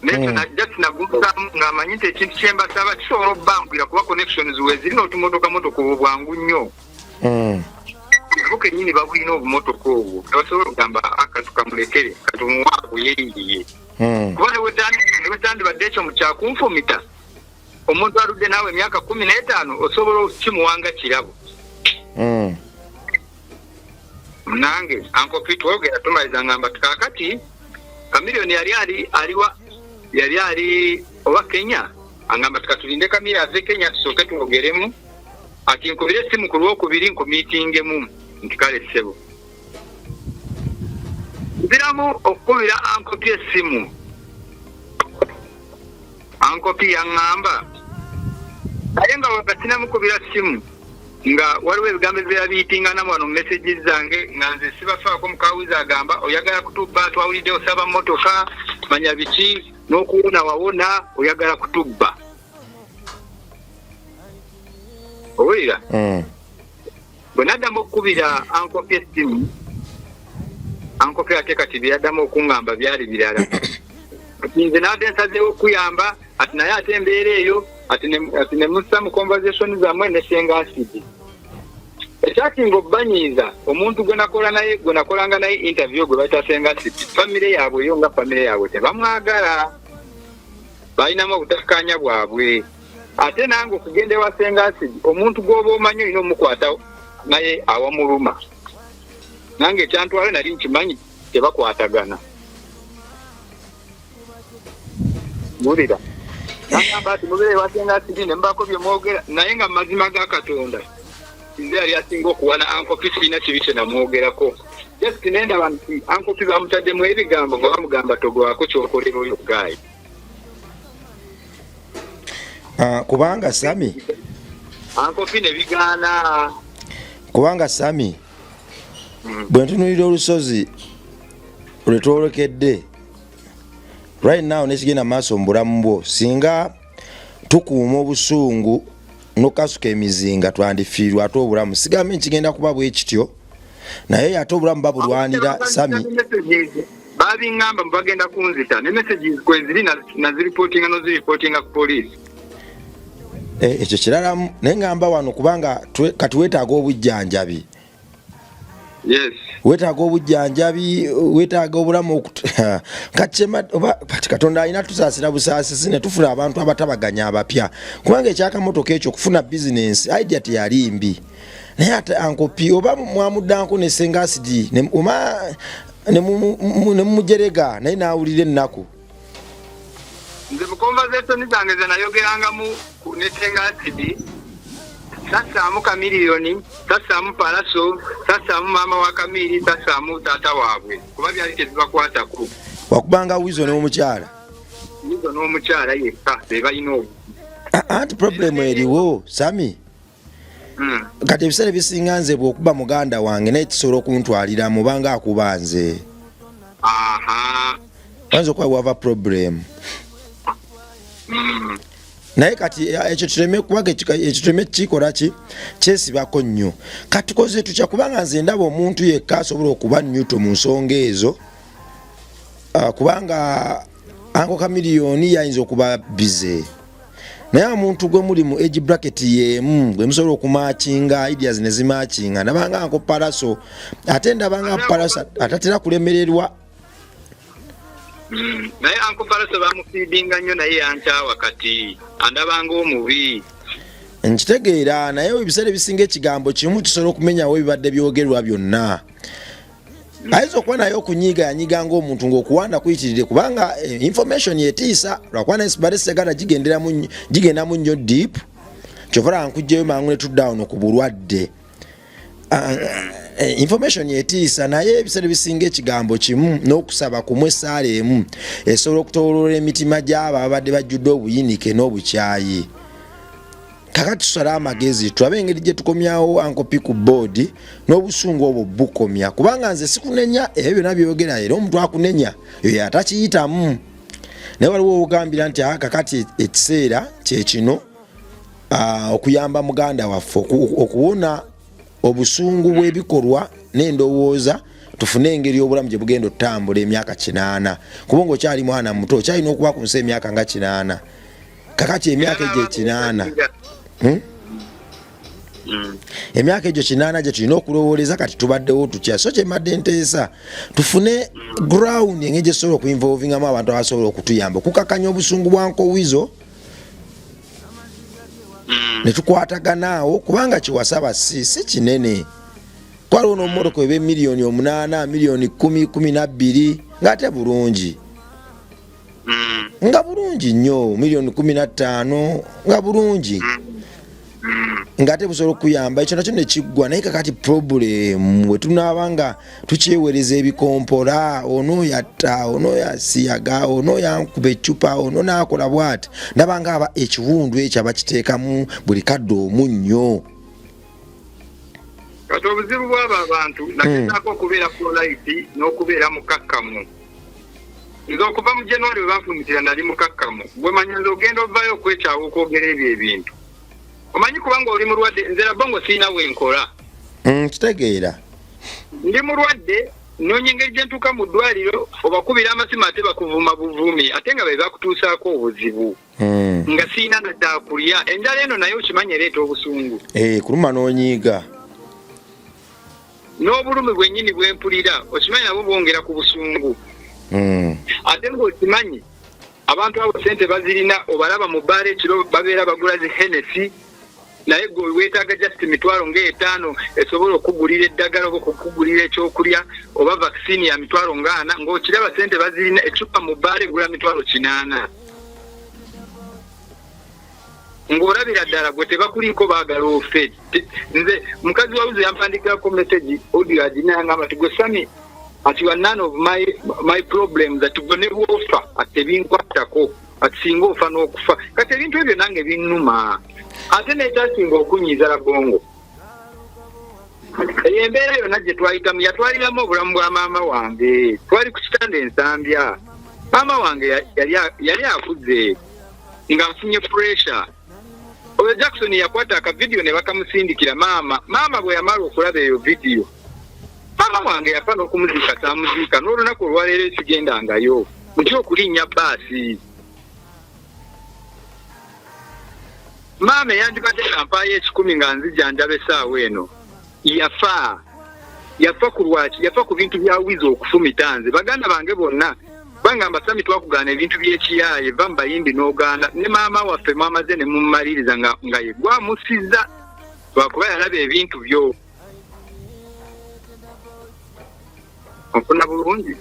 Nekyo najja tinagumutamu ng'amanyi nti ekintu kyembasaba kisobola obbangwira kuba connections we zirina otumotoka obwo bwangu nnyo. Nabo kennyini babulina obumotoka obwo tebasobola okugamba akatu kamulekere katumuwaaku yeeyiye. Kuba ne wetandibadde ekyo mu kyakunfumita omuntu aludde naawe emyaka 15 osobola okimuwanga kirabo. Nange ankopi twogera tumaliza ngamba tukakati kamiliyoni yali ali oba Kenya angamba tukatulinde kamira ave Kenya tusooke twogeremu ati nkubire simu ku lwokubiri nkumiitingemu nti kale ssebo nziramu okukubira ankopi essimu. Ankopi yaŋŋamba naye nga wakati namukubira simu nga waliwo ebigambo ebyabiyitinganamu wano mu messages zange nga nze sibafaako mukawiza agamba oyagala kutubba twawulidde osaba motoka manya biki n'okuwona wawona oyagala kutubba. Owulira bwe naddamu okukubira ankopi essimu ankopi ate kati byaddamu okuŋŋamba byali birala nze nadde nsazeewo okuyamba ati naye ate embeera eyo ati ne mussa mu conversation zammwe ne senga asidi ekyakinga obbanyiiza omuntu gwe nakolanga naye interview gwe bayita senga asidi famire yaabwe yo nga famire yaabwe tebamwagala balinamu obutakkaanya bwabwe ate nange okugenda ewa senga asidi omuntu gw'oba omanyi olina omukwata naye awamuluma nange ekyantwala nali nkimanyi tebakwatagana. Mulira nagamba ati mubere wasenga asidi ne mbaako bye mwogera naye nga mazima ga Katonda nze yali asinga okuwana ankopi sirina kibi kye namwogerako just nendaba nti ankopi bamutaddemu ebigambo nga bamugamba togwako kyokolera oyo gaayi. Kubanga Sami ankopi ne bigaana kubanga Sami bwe ntunuulira olusozi lwetwolekedde right now nekigenda maaso mu bulamu bwo singa tukuuma obusungu nokasuka emizinga twandifiirwa ate obulamu sigambe nkigenda kuba bwe kityo naye ate obulamu babulwanira. Sami babiŋŋamba bagenda kunzita ne messages kweziri naziripotinga noziripotinga ku poliisi ekyo kiralamu naye ngamba wano kubanga kati weetaaga obujjanjabi. Yes. wetaaga obujjanjabi wetaaga obulamu kachema oba Katonda alina tusaasira busaasisi ne tufuna abantu abatabaganya abapya kubanga ekyakamotoka ekyo okufuna business idea teyali mbi naye ate ankopi oba mwamuddanko ne senga asidi ne mumujerega naye naawulira ennaku nze mu conversation zange ze nayogerangamu ne senga asidi sasaamu Kamiliyoni, sasaamu Palaso, sasaamu maama wa Kamili, sasaamu taata waabwe kuba byali tebibakwatako wakubanga wizo n'omukyala yekka be balina obu anti problem eriwo Sami kati ebiseera bisinga nze bw'okuba muganda wange naye kisobola okuntwalira mubanga akuba nze wanza okuba wava problem naye kati ekyo kireme kubaga ekyo kireme kikola kyesibako nnyo kati tukoze tutya kubanga nze ndaba omuntu yekka asobola okuba nnyuto mu nsonga ezo kubanga Uncle Kamiliyoni yayinza okuba bize naye omuntu gwe muli mu age bracket yemu gwe musobola okumakinga ideas ne zimakinga ndabanga Uncle Palaso ate ndabanga Palaso atatera kulemererwa naye Uncle Palaso bamufiidinga nnyo naye yancha wakati andabanga omubi nkitegeera naye ebiseera ebisinga ekigambo kimu kisobola okumenyawo ebibadde byogerwa byonna ayinza okuba naye okunyiga yanyiganga omuntu ng'okuwanda kuyitirire kubanga information yetiisa lwakuba naye sibadde segana gigendamu nnyo deep kyova nkujjayo mangu ne tuddown ku bulwadde information yetiisa naye ebiseera bisinga ekigambo kimu n'okusaba kumwe essaala emu esobola okutowolola emitima gy'abo ababadde bajjudde obuyinike n'obukyayi kakati tusala amagezi tulabe engeri gye tukomyawo Uncle ku board n'obusungu obwo bukomya kubanga nze sikunenya ebyo byonna byogera era omuntu akunenya yo atakiyitamu naye waliwo ogambira nti kakati ekiseera kyekino okuyamba muganda waffe okuwona obusungu bw'ebikolwa n'endowooza tufune engeri obulamu gye bugenda otambula emyaka 8 kubanga okyali mwana muto okyalina okuba ku nsi emyaka nga 8 kakati emyaka egyo 8 emyaka egyo 8 gye tulina okulowooleza kati tubaddewo tutya so kyemadde nteesa tufune ground engeri gye tusobola okuinvolvingamu abantu abasobola okutuyamba okukakanya obusungu bwa Uncle Wizo ne tukwataganaawo kubanga kiwasaba si kinene twaliwo n'omumotoka ebe miliyoni 8 miliyoni 10 12 ng'ate bulungi nga bulungi nnyo miliyoni 15 nga bulungi ngate busobola okuyamba ekyo nakyo nekiggwa naye kakati problem wetunaabanga tukyewereza ebikompola ono yatta ono yasiyaga ono yankuba ecupa ono naakola bwati ndabanga aba ekiwundu ekyo abakiteekamu buli kadde omunnyo kati obuzibu bw'abo abantu nagezaako okubeera polite n'okubeera mukakkamu nze okuva mu January webanfumitira nali mukakkamu bwe manya nze ogenda ovaayo okwekyawa okwogera ebyo ebintu omanyi kubanga oli mulwadde nze Rabongo siina wenkola kitegeera ndi mulwadde noonya engeri gye ntuuka mu ddwaliro obakubira amasimu ate bakuvuma buvumi ate nga be bakutuusaako obuzibu nga siina nadda kulya enjala eno naye okimanyi ereeta obusungu kuluma n'onyiiga n'obulumi bwennyini bwempulira okimanyi nabwo bwongera ku busungu ate ng'okimanyi abantu abo sente bazirina obalaba mu bbaala ekiro babeera bagula zi Hennessy naye gwe weetaaga just mitwalo nga5 esobola okugulira eddagala oba okugulira ekyokulya oba vaccine ya mitwalo nga 4 ng'okiraba sente bazirina ecupa mu bbaala egula mitwalo 8 ng'olabira ddala gwe tebakuliiko baagala ofe nze mukazi wa Wizo yampandikirako message audio aginayangamba ti gwe Sami ati you are none of my problems ati gwe ne bwofa ati tebinkwatako ati singa ofa n'okufa kati ebintu ebyo nange binnuma ate nekyasinga okunyiiza Rabongo eyo embeera yonna gye twayitamu yatwaliramu obulamu bwa maama wange twali ku kitanda ensambya maama wange yali akuze nga nfunye pressure oyo Jackson yakwata akavidiyo ne bakamusindikira maama bwe yamala okulaba eyo vidiyo maama wange yafa n'okumuziika saamuziika n'olunaku olwaleero esigendangayo nti okulinnya bbaasi maama yandibadde kampaayo 10 nga nzijjanjaba essaawa eno yafa yafa ku lwaki yafa ku bintu bya wizo okufumitanze baganda bange bonna bangamba sami twakugana ebintu by'ekiyaye bamba yimbi n'oganda ne maama waffe mwamaze ne mummaliriza nga ye gwamusiza lwakuba yalaba ebintu byo okuna bulungi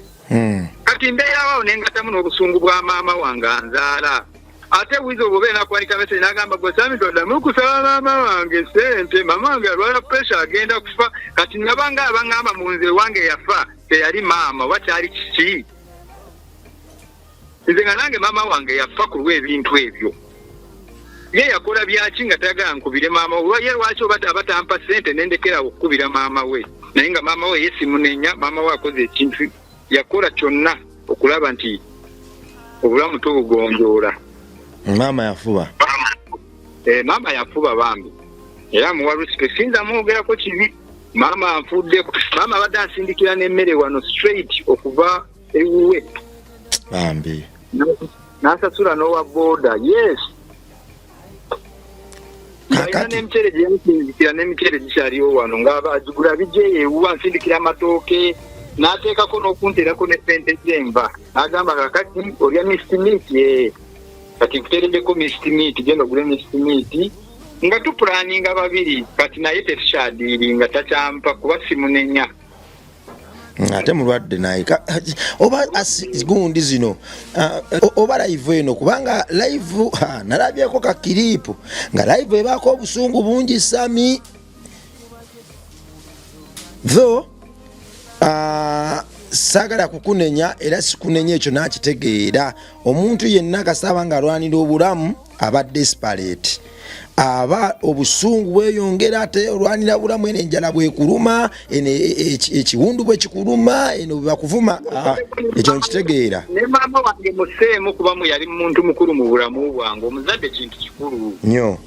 kati mbeerawo nengatamu n'obusungu bwa maama wange anzaala ate wizo obubeera nakwanika message n'agamba gwe sami toddamu kusaba maama wange sente maama wange alwala pressure agenda kufa kati nabanga abangamba mu nze wange yafa teyali maama wakyali kiki nze nga nange maama wange yafa ku lw'ebintu ebyo ye yakola byaki nga tayagala nkubire maama we ye lwaki oba abatampa sente nendekera okukubira maama we naye nga maama we yesimunenya maama we akoze ekintu yakola kyonna okulaba nti obulamu tubugonjoola maama yafuba maama yafuba bambi era muwa respect sinza mwogerako kibi maama anfudde maama abadde ansindikira n'emmere wano straight okuva ewuwe bambi n'asasula n'owa boda yes kakati n'emikyere gyemusindikira n'emikyere gikyaliwo wano ng'abagigula bijeyo ewuwa nsindikira amatooke n'ateekako n'okunterako ne sente zenva n'agamba kakati olya mistimiti kati nkutereddeko mistimiti genda ogule mistimiti nga tupulaninga babiri kati naye tetukyadiiringa takyampa kuba simunenya ate mulwadde naye oba gundi zino oba live eno kubanga live nalabyeko kakiripu nga live ebaako obusungu bungi sami tho sagala kukunenya era sikunenya ekyo nakitegeera omuntu yenna kasaba nga alwanira obulamu aba desperate aba obusungu bweyongera ate olwanira bulamu ene enjala bwekuluma ene ekiwundu bwekikuluma eno bakuvuma ekyo nkitegeera ne maama wange museemu kuba yali muntu mukulu mu bulamu bwange omuzadde kintu kikulu nnyo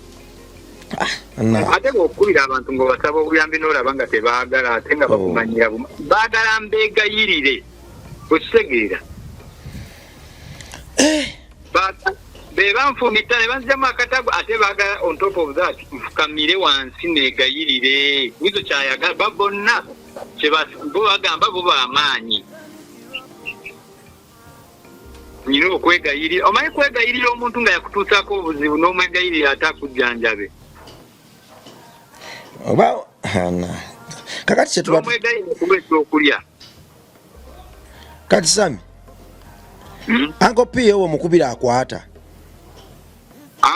ate bw'okubira abantu ng'obasaba obuyambi n'olaba nga tebaagala ate nga bakumanyira baagala mbeegayirire okitegeera be banfumita ne banziramu akatago ate baagala on top of that nfukamire wansi neegayirire wizo kyayagala babonna bo bagamba bo bamaanyi nina okwegayirira omanyi kwegayirira omuntu nga yakutuusaako obuzibu n'omwegayirira ate akujjanjabe oba kakati kyetubadde kati sami Uncle P owo mukubira akwata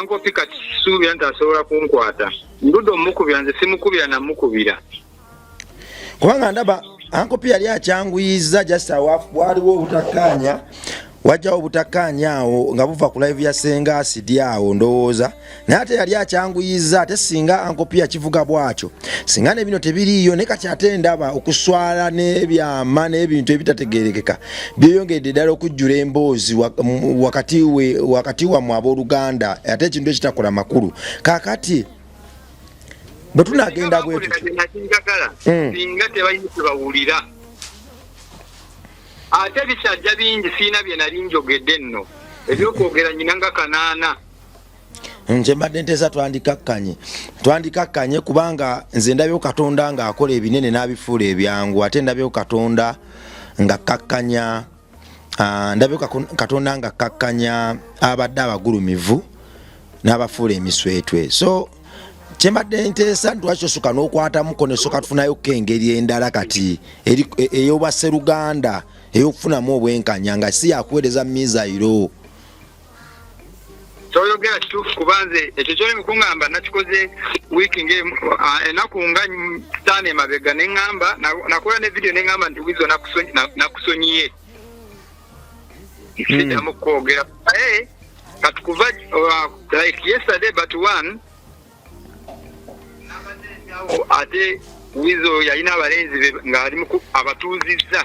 Uncle P kati kisuubira nti asobola kunkwata ndudde omukubira nze simukubira namukubira kubanga ndaba Uncle P yali akyanguyiza just waliwo obutakkaanya wajjawo obutakkaanya awo nga buva ku live ya Senga Asidi awo ndowooza naye ate yali akyanguyiza ate singa Uncle P akivuga bwakyo singa ne bino tebiriiyo ne kati ate ndaba okuswala n'ebyama n'ebintu ebitategeerekeka byeyongedde ddala okujjula emboozi wakati wammwe abooluganda ate ekintu ekitakola makulu kaakati bwe tunagenda bwe tutyo singa tebayinza bawulira ate bikyajja bingi siina bye nali njogedde nno ebyokwogera nyina nga kanaana nje mbadde nteesa twandikakkanye kubanga nze ndabyewo Katonda ng'akola ebinene n'abifuula ebyangu ate ndabyewo Katonda nga kakkanya ndabyewo Katonda nga kakkanya abadde abagulumivu n'abafuula emiswetwe so kyembadde nteesa ntwakyosoka n'okwatamuko nesoka tufunayo engeri endala kati ey'obwasseruganda ey'okufunamu obwenkanya nga si yakuweereza mizairo toyogera kituufu kubanze ekyo kyoli mukungamba nakikoze wiiki enaku nga ttaano emabega neŋŋamba nakola ne vidiyo neŋŋamba nti wizo nakusonyiye siddamu kwogera naye katukuva like yesterday but one ate wizo yalina abalenzi be ng'ali abatuuzizza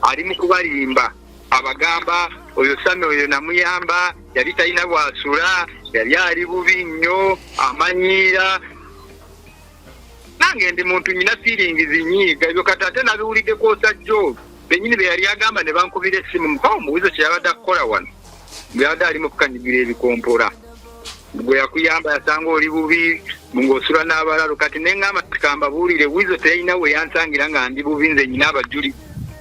ali mu kubalimba abagamba oyo Sami oyo namuyamba yali talina bwasula yali ali bubi nnyo amanyiira nange ndi muntu nyina feelings nyiiga ebyo kati ate nabiwuliddeko osajjo bennyini be yali agamba ne bankubira essimu mukawo muwizo kye yabadde akukola wano bwe yabadde ali mu kukanyigira ebikompola gwe yakuyamba yasanga oli bubi ng'osula n'abalalo kati neŋŋamba tikambabuulire wizo teyina we yansangira nga ndi bubi nze nyina abajuli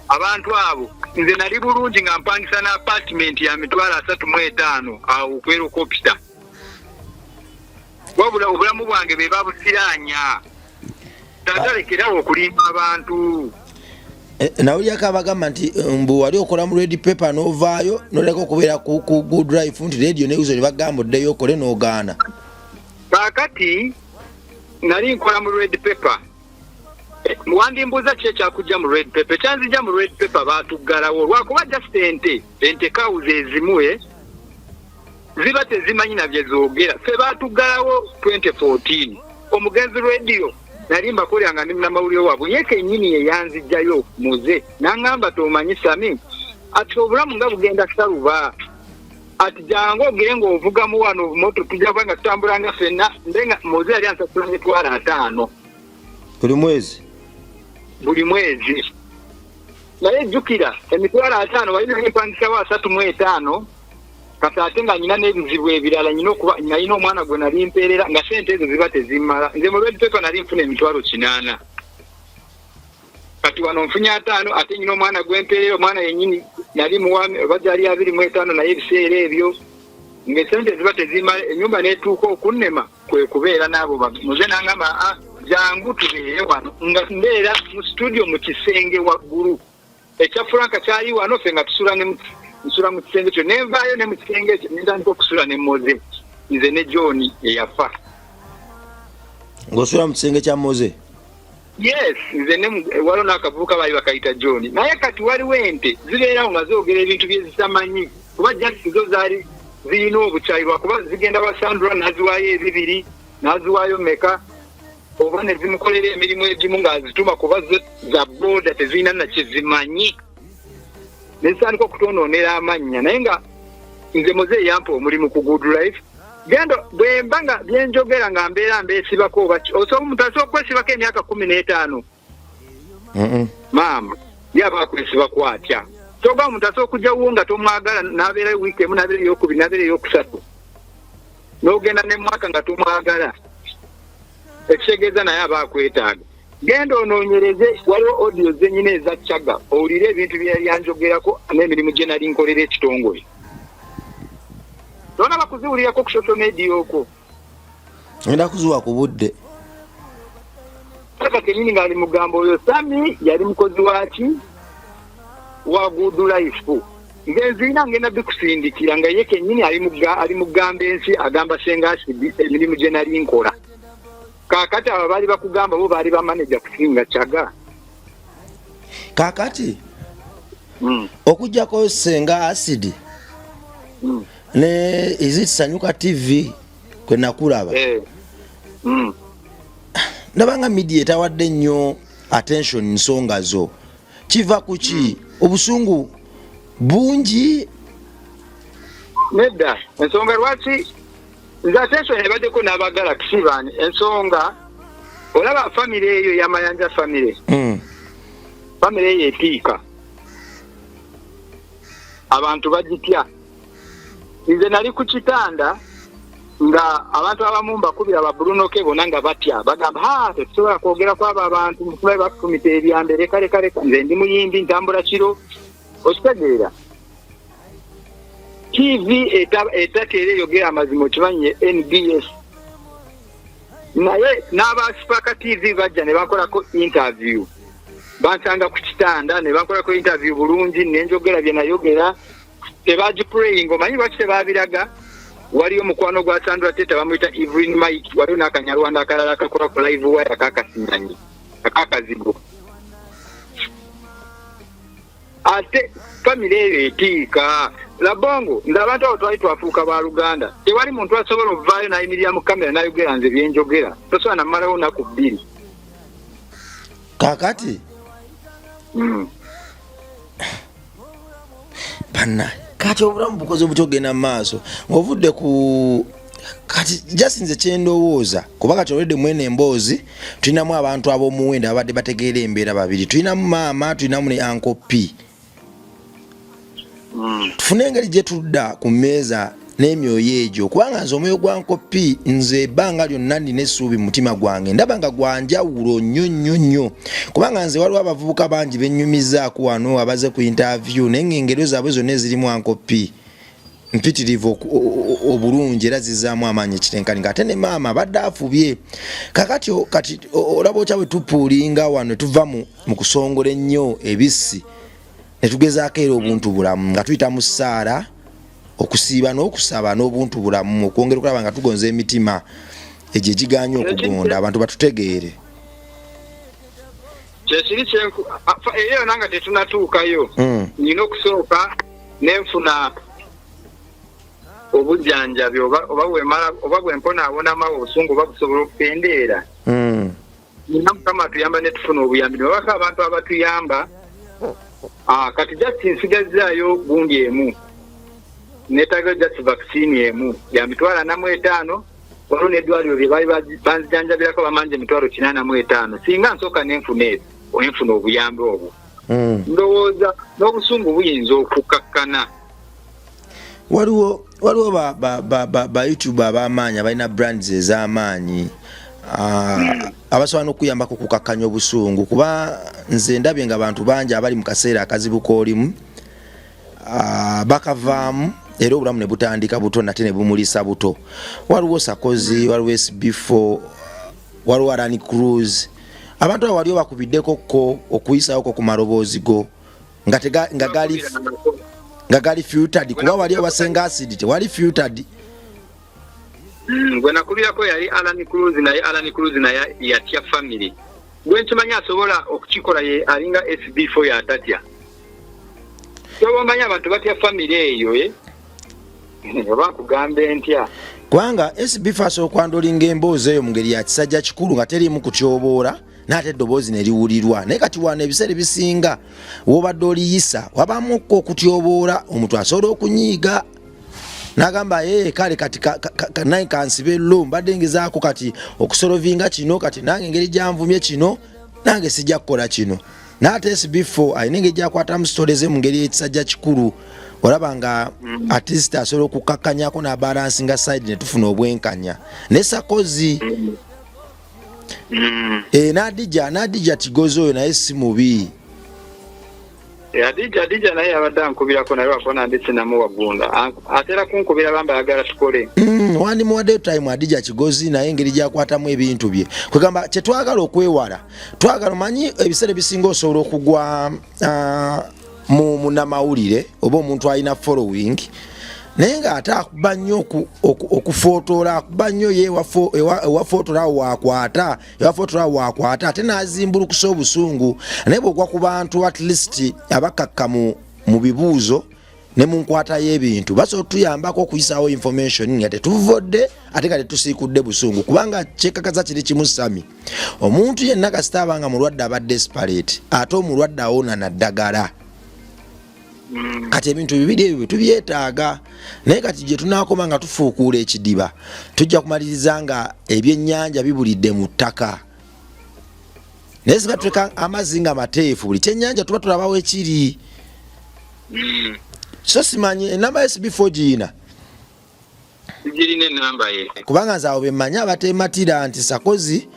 abantu abo nze nali bulungi nga mpangisa na apartment ya mitwalo 35 awo kwerokopita wabula obulamu bwange be babusiranya tatalekerawo okulimba abantu nawulirako abagamba nti mbu wali okola mu red paper n'ovaayo noleka okubeera ku good life nti radio newizo ne bagamba oddeyo okole n'ogaana kaakati nali nkola mu red paper wandimbuuza ki ekyakujja mu red paper ekyanzijja mu red paper baatuggalawo lwakuba just ente kawuzi ezimu ziba tezimanyi nabye zoogera ffe baatuggalawo 2014 omugenzi radio nali mbakolyanga ndi munamawulire waabwe ye kennyini yeyanzijjayo muze n'aŋŋamba tomanyi Sami ati obulamu nga bugenda saluba ati jangu ogere ng'ovugamu wano moto tujja kuba nga tutambulanga ffenna ndenga muze yali ansasula emitwalo 5 buli mwezi naye jjukira emitwalo 5 walina nempangisawo 35 kati ate nga nyina n'ebizibu ebirala nalina omwana gwe nali mpeerera nga sente ezo ziba tezimala nze mu red paper nali nfuna emitwalo 8 kati wano nfunye 5 ate nyina omwana gwe mpeerera omwana yennyini nali muwami obadde ali 25 naye ebiseera ebyo ng'esente ziba tezimala ennyumba n'etuuka okunnema kwe kubeera n'abo muze n'aŋŋamba jangu tubeere wano nga mbeera mu studio mu kisenge waggulu ekya Franka kyali wano ffe nga nsula mu kisenge kyo nenvaayo ne mu kisenge ekyo nentandika okusula ne Moze nze ne John eyafa ng'osula mu kisenge kya Moze yes nze waliwo n'akavubuka baali bakayita John naye kati waliwo ente zibeerawo nga zoogera ebintu bye zitamanyi kuba just zo zaali zirina obukyayi lwakuba zigenda Basandura naziwaayo 2 naziwaayo meka oba ne zimukolera emirimu egimu ng'azituma kuba za boda tezirina nakizimanyi nesandika okutonoonera amannya naye nga nze Moze yampa omulimu ku good life gendo bwemba nga byenjogera nga mbeera mbeesibako oba osobola omuntu asobola okwesibako emyaka 15 maama yaba akwesibako atya toga omuntu asobola okujjawo nga tomwagala n'abeerayo wiiki emu n'abeera eyokubiri n'abeera eyokusatu n'ogenda ne mwaka nga tomwagala ekitegeeza naye aba akwetaaga genda onoonyereze waliwo audio zenyina eza Kyaga owulire ebintu byanjogerako n'emirimu gye nali nkolera ekitongole tona bakuziwulirako ku social media okwo ngenda kuziwa ku budde aka kenyini ng'ali mugamba oyo Sami yali mukozi waki wa good life ngenzirina ngenda bikusindikira nga ye kenyini ali mugamba ensi agamba senga asidi emirimu gye nali nkola kakati abo baali bakugamba bo baali bamaneja kusinga Kyaga kakati okujjako senga asidi ne Izit Sanyuka TV kwe nakulaba ndabanga media tawadde nnyo attention nsonga zo kiva kuki obusungu bungi nedda ensonga lwaki nze attention ebaddeko n'abagala kisibani ensonga olaba famire eyo yamayanja famire famire eyo etiika abantu bagitya nze nali ku kitanda nga abantu abamu mbakubira ba Bruno Ke bonna nga batya bagamba tetusobola kwogera kwabo abantu mukulabe bafumita ebyambe leka nze ndi muyimbi ntambula kiro okitegeera TV etateera eyogera amazima okimanyi NBS naye n'abasipaka TV bajja ne bakolako interview bansanga ku kitanda ne bakolako interview bulungi nenjogera bye nayogera tebagipureyinga omanyi lwaki tebabiraga waliyo mukwano gwa Sandra Teta bamuyita Evelyn Mike waliyo n'akanyarwanda akalala akakola ku live wire akakasinyanyi akakazigo ate famire eyo etiika labongo ng'abantu abo twali twafuuka ba Luganda tewali muntu asobola ovaayo n'ayimirira mu kamera n'ayogera nze byenjogera tosobola namalawo nnaku 2 kakati banna kati obulamu bukoze butogenda mu maaso ng'ovudde ku kati just nze kyendowooza kuba kati olwedde mwene emboozi tulinamu abantu ab'omuwendo abadde bategeera embeera babiri tulinamu maama tulinamu ne Uncle P tufune engeri gye tudda ku mmeeza n'emyoyo egyo kubanga nze omwoyo gwa Nkopi nze ebbanga lyonna nnina essuubi mu mutima gwange ndaba nga gwanjawulo nnyo kubanga nze waliwo abavubuka bangi bennyumizaako wano abaze ku interview naye ng'engero zaabwe zonna ezirimu Nkopi mpitirivu obulungi era zizaamu amaanyi ekitenkani ate ne maama badde afubye kati olaba okya bwe tupuulinga wano tuva mu kusongola ennyo ebissi ne tugezaako era obuntu bulamu nga tuyita mu ssaala okusiiba n'okusaba n'obuntu bulamu okwongera okulaba nga tugonza emitima egyo egiganya okugonda abantu batutegeere kyekiri eyo nanga tetunatuukayo nina okusooka nenfuna obujjanjabi oba bwemponaabonamawo obusungu oba busobola okukendeera nina Mukama tuyamba ne tufuna obuyambi nebabaka abantu abatuyamba kati just nsigazaayo gundi emu netaga just vaccine emu ya mitwalo 45 waliwo n'eddwaliro lye baali banzijanjabirako bamanja emitwalo 85 singa nsooka nenfuna obuyambi obwo ndowooza n'obusungu buyinza okukakkana. Waliwo ba YouTube ab'amaanyi abalina brands ez'amaanyi abasobola n'okuyambako kukakkanya obusungu kuba nze ndabye nga abantu bangi abali mu kaseera akazibu koolimu bakavaamu era obulamu ne butandika buto nate ne bumulisa buto. Waliwo Sakozi, waliwo SB4, waliwo Alani Cruz, abantu abo waliwo bakubiddekokko okuyisawoko ku maloboozi go nga gali filtered kuba wali abasenga acid tewali filtered. Gwe nakubirako yali Alani Cruz naye yatya family gwe nkimanyi asobola okukikola ye alinga SB4 yatatya tobamanya abantu batya family eyo oba kugambe ntya kubanga SB4 asobola okwandolinga emboozi eyo mu ngeri ya kisajja kikulu nga teriimu kutyoboola n'ate eddoboozi ne liwulirwa naye kati wano ebiseera bisinga w'obadde oliyisa wabamukko okutyoboola omuntu asobola okunyiiga n'agamba kale kati naye kansibe lo mbadde ngezaako kati okusolovinga kino kati nange engeri gyanvumye kino nange sijja kukola kino n'ate SB4 alina engeri gyakwatamu sitoleze mu ngeri y'ekisajja kikulu olaba nga at least asobola okukakkanyako n'abalansinga side ne tufuna obwenkanya ne Sakozi Nadija Kigozi oyo naye si mubi. Adija naye abadde ankubirako naye wafuna ndetse namuwagunda atera kunkubira bamba ayagala tukole wandi muwadde time Adija Kigozi naye engeri gyakwatamu ebintu bye kwegamba kyetwagala okwewala twagala manyi ebiseera bisinga osobola okugwa mu namawulire oba omuntu alina following naye nga ate akuba nnyo okufootola akuba nnyo ewafootola wakwata ate n'azimbulukusa obusungu naye bw'ogwa ku bantu at least abakakka mu bibuuzo ne mu nkwata y'ebintu basobola otuyambako okuyisaawo information nga tetuvodde ate nga tetusiikudde busungu kubanga kyekakaza kiri kimu sami omuntu yenna kasita abanga mulwadde aba desperate ate omulwadde awona na ddagala kati ebintu bibiri ebyo tubyetaaga naye kati gye tunaakoma nga tufuukuula ekidiba tujja kumaliriza nga ebyennyanja bibulidde mu ttaka naye singa tuleka amazzi nga mateefu buli kyennyanja tuba tulabawo ekiri so simanyi enamba SB4 giyina kubanga nze awo bemmanyi abateematira nti Sakozi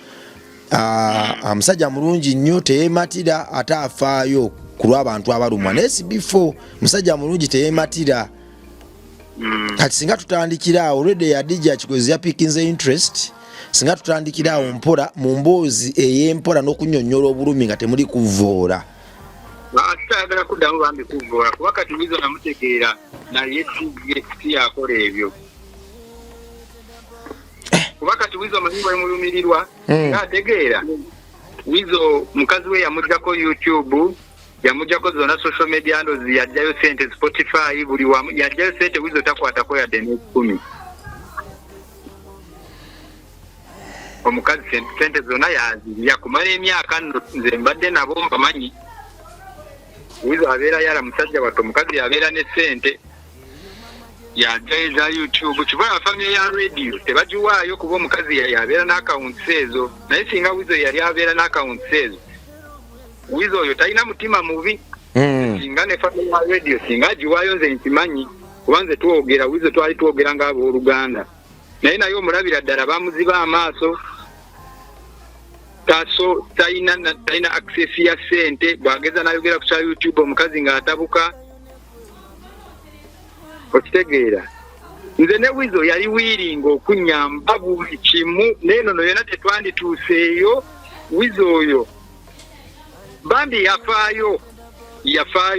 omusajja mulungi nnyo teyeematira ate afaayo kulwa abantu abalumwa ne SB4 musajja mulungi teyeematira kati singa tutandikira awo already Adija Kigozi yapikinze interest singa tutandikira awo mpola mu mboozi ey'empola n'okunnyonnyola obulumi nga temuli kuvoola atayagala kuddamu bambi kuvoola kuba kati wizo namutegeera naye siyakola ebyo kuba kati wizo amanyi bwemulumirirwa ng'ategeera wizo mukazi we yamugjako YouTube yamujjako zonna social media handles yajjayo sente Spotify buli wamu yajjayo sente wizo takwatako yadde n'ekumi omukazi sente zonna yakumala emyaka nno nze mbadde nabo mbamanyi wizo abeera yala musajja watto omukazi yabeera ne sente yajjayo za YouTube kibala family ya radio tebagiwaayo kuba omukazi yabeera n'akawunti ezo naye singa wizo yali abeera n'akawunti ezo wizo oyo talina mutima mubi singa ne family ya radio singa agiwaayo nze nkimanyi kubanze twogera wizo twali twogera ngabo Oluganda naye naye omulabira ddala bamuziba amaaso taso taina access ya sente bageza nayogera ku YouTube omukazi ng'atabuka okitegeera nze ne wizo yali wiringa okunyamba buli kimu neno no yona tetwandituuseeyo wizo oyo bambi yafaayo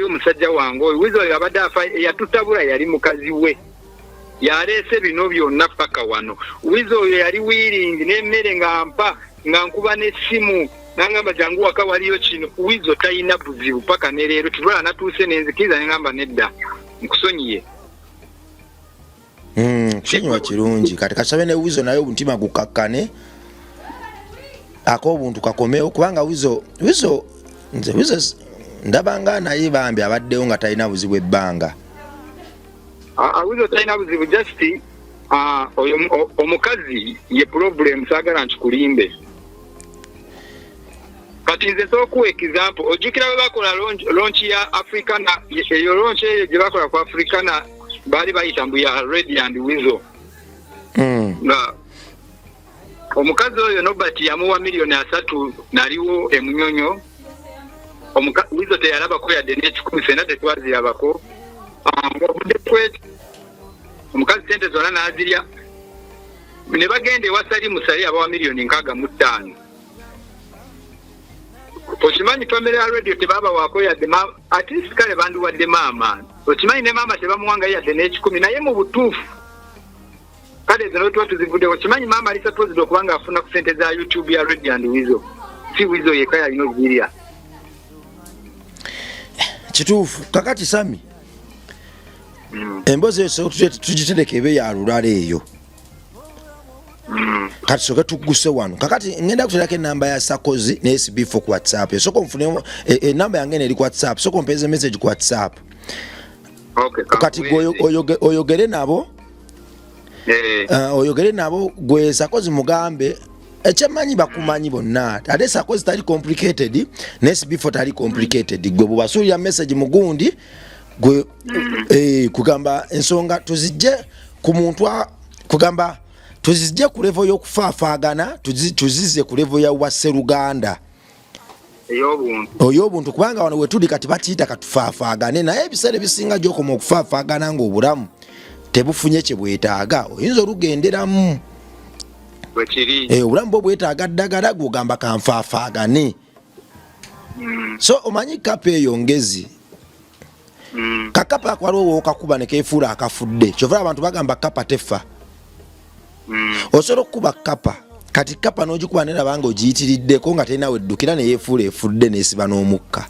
musajja wange oyo wizo oyo abadde yatutabula yali mukazi we yaleese bino byonna paka wano wizo oyo yali wiringi n'emmere nga nkuba n'essimu nangamba jangu waka waliyo kino wizo talina buzibu paka ne leero tubala natuuse nenzikiriza nengamba nedda nkusonyiye kusonyiwa kirungi kati kasabe ne wizo naye obutima gukakkane ak'obuntu kakomewo kubanga wizo ndabanga naye bambi abaddewo nga talina buzibu ebbanga wizo talina buzibu just omukazi ye problem saagala nkikulimbe kati nze sokuwa example ojjukira bwe bakola launch ya Africana eyo launch eyo gye bakola ku Africana baali bayita mbu ya Red and Wizo nga omukazi oyo Nobert yamuwa $3 naliwo emunyonyo Wizo teyalabako yadde n'ekikumi fena tetwazirabako obudde kweti omukazi sente zonna n'azirya ne bagenda ewasali musali abawa $65,000 okimanyi family ya radio tebaba wako yadde at least kale banduwadde maama okimanyi ne maama tebamuwanga yadde n'ekikumi naye mu butuufu kale zino tuba tuzivudde okimanyi maama alisatuzidde okubanga afuna ku sente za YouTube ya Radio and Wizo si Wizo yeka yalina ozirya kituufu kakati Sami embozi eyo tugitereka ebe ya lulale eyo kati soke tuguse wano kakati ngenda kuterako enamba ya Sakozi ne SB4 ku WhatsApp soko mfune enamba yange eri ku WhatsApp soko mpeze message ku WhatsApp kati oyogere nabo oyogere nabo gwe Sakozi mugambe ekyammanyi bakumanyi bonna ate Sakozi tali complicated ne SB4 tali complicated gwe bubasuulira message mugundi gwe kugamba ensonga tuzijje ku muntu kugamba tuzijje ku level y'okufaafaagana tuzize ku level ya Wasseruganda oy'obuntu kubanga wano wetuli kati bakiyita katufaafaagane naye ebiseera ebisinga gy'okoma okufaafaagana ng'obulamu tebufunye kye bwetaaga oyinza olugenderamu obulamu bwo bwetaaga ddagala gwogamba kanfaafaagane so omanyi kapa eyo ngezi kakapa akwaliwo okakuba ne keefuula akafudde kyova abantu bagamba kapa tefa osobola okukuba kapa kati kapa n'ogikuba neraba nga ogiyitiriddeko nga terinawe eddukira ne yeefuula efudde n'esiba n'omukka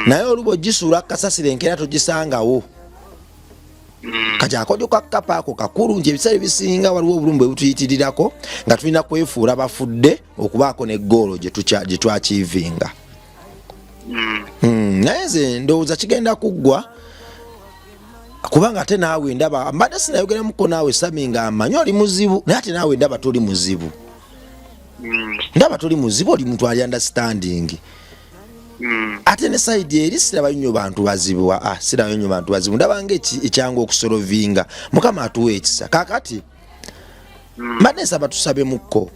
naye oluba ogisuula kasasira enkeera togisangawo kati akodyo ka kapa ako kakulu nti ebiseera ebisinga waliwo obulumi bwe butuyitirirako nga tulina kwefuula bafudde okubaako ne ggoolo gye twakiivinga naye nze ndowooza kigenda kuggwa kubanga ate naawe ndaba mbadde sinayogeramuko naawe Sami nga amanyi oli muzibu naye ate naawe ndaba toli muzibu ndaba toli muzibu oli muntu ali understanding ate ne side eri sirabayo nnyo bantu bazibu sirabayo nnyo bantu bazibu ndaba nga ekyanga okusolovinga Mukama atuwa ekisa kakati mbadde nsaba tusabe mukko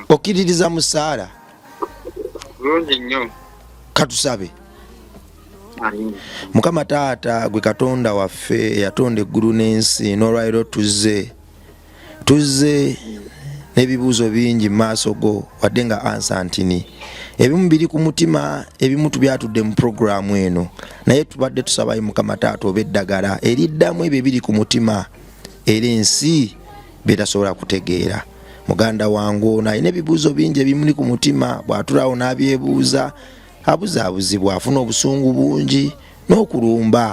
okiririza musaala katusabe Mukama taata gwe Katonda waffe yatonda eggulu n'ensi n'olwaliro tuzze n'ebibuuzo bingi mu maaso go wadde nga ansantini ebimu biri ku mutima ebimu tubyatudde mu programu eno naye tubadde tusabayo Mukama taata oba eddagala eriddamu ebyo ebiri ku mutima era ensi betasobola kutegeera muganda wange ono alina ebibuuzo bingi ebimuli ku mutima bw'atulaawo n'abyebuuza abuzaabuzibwa afuna obusungu bungi n'okulumba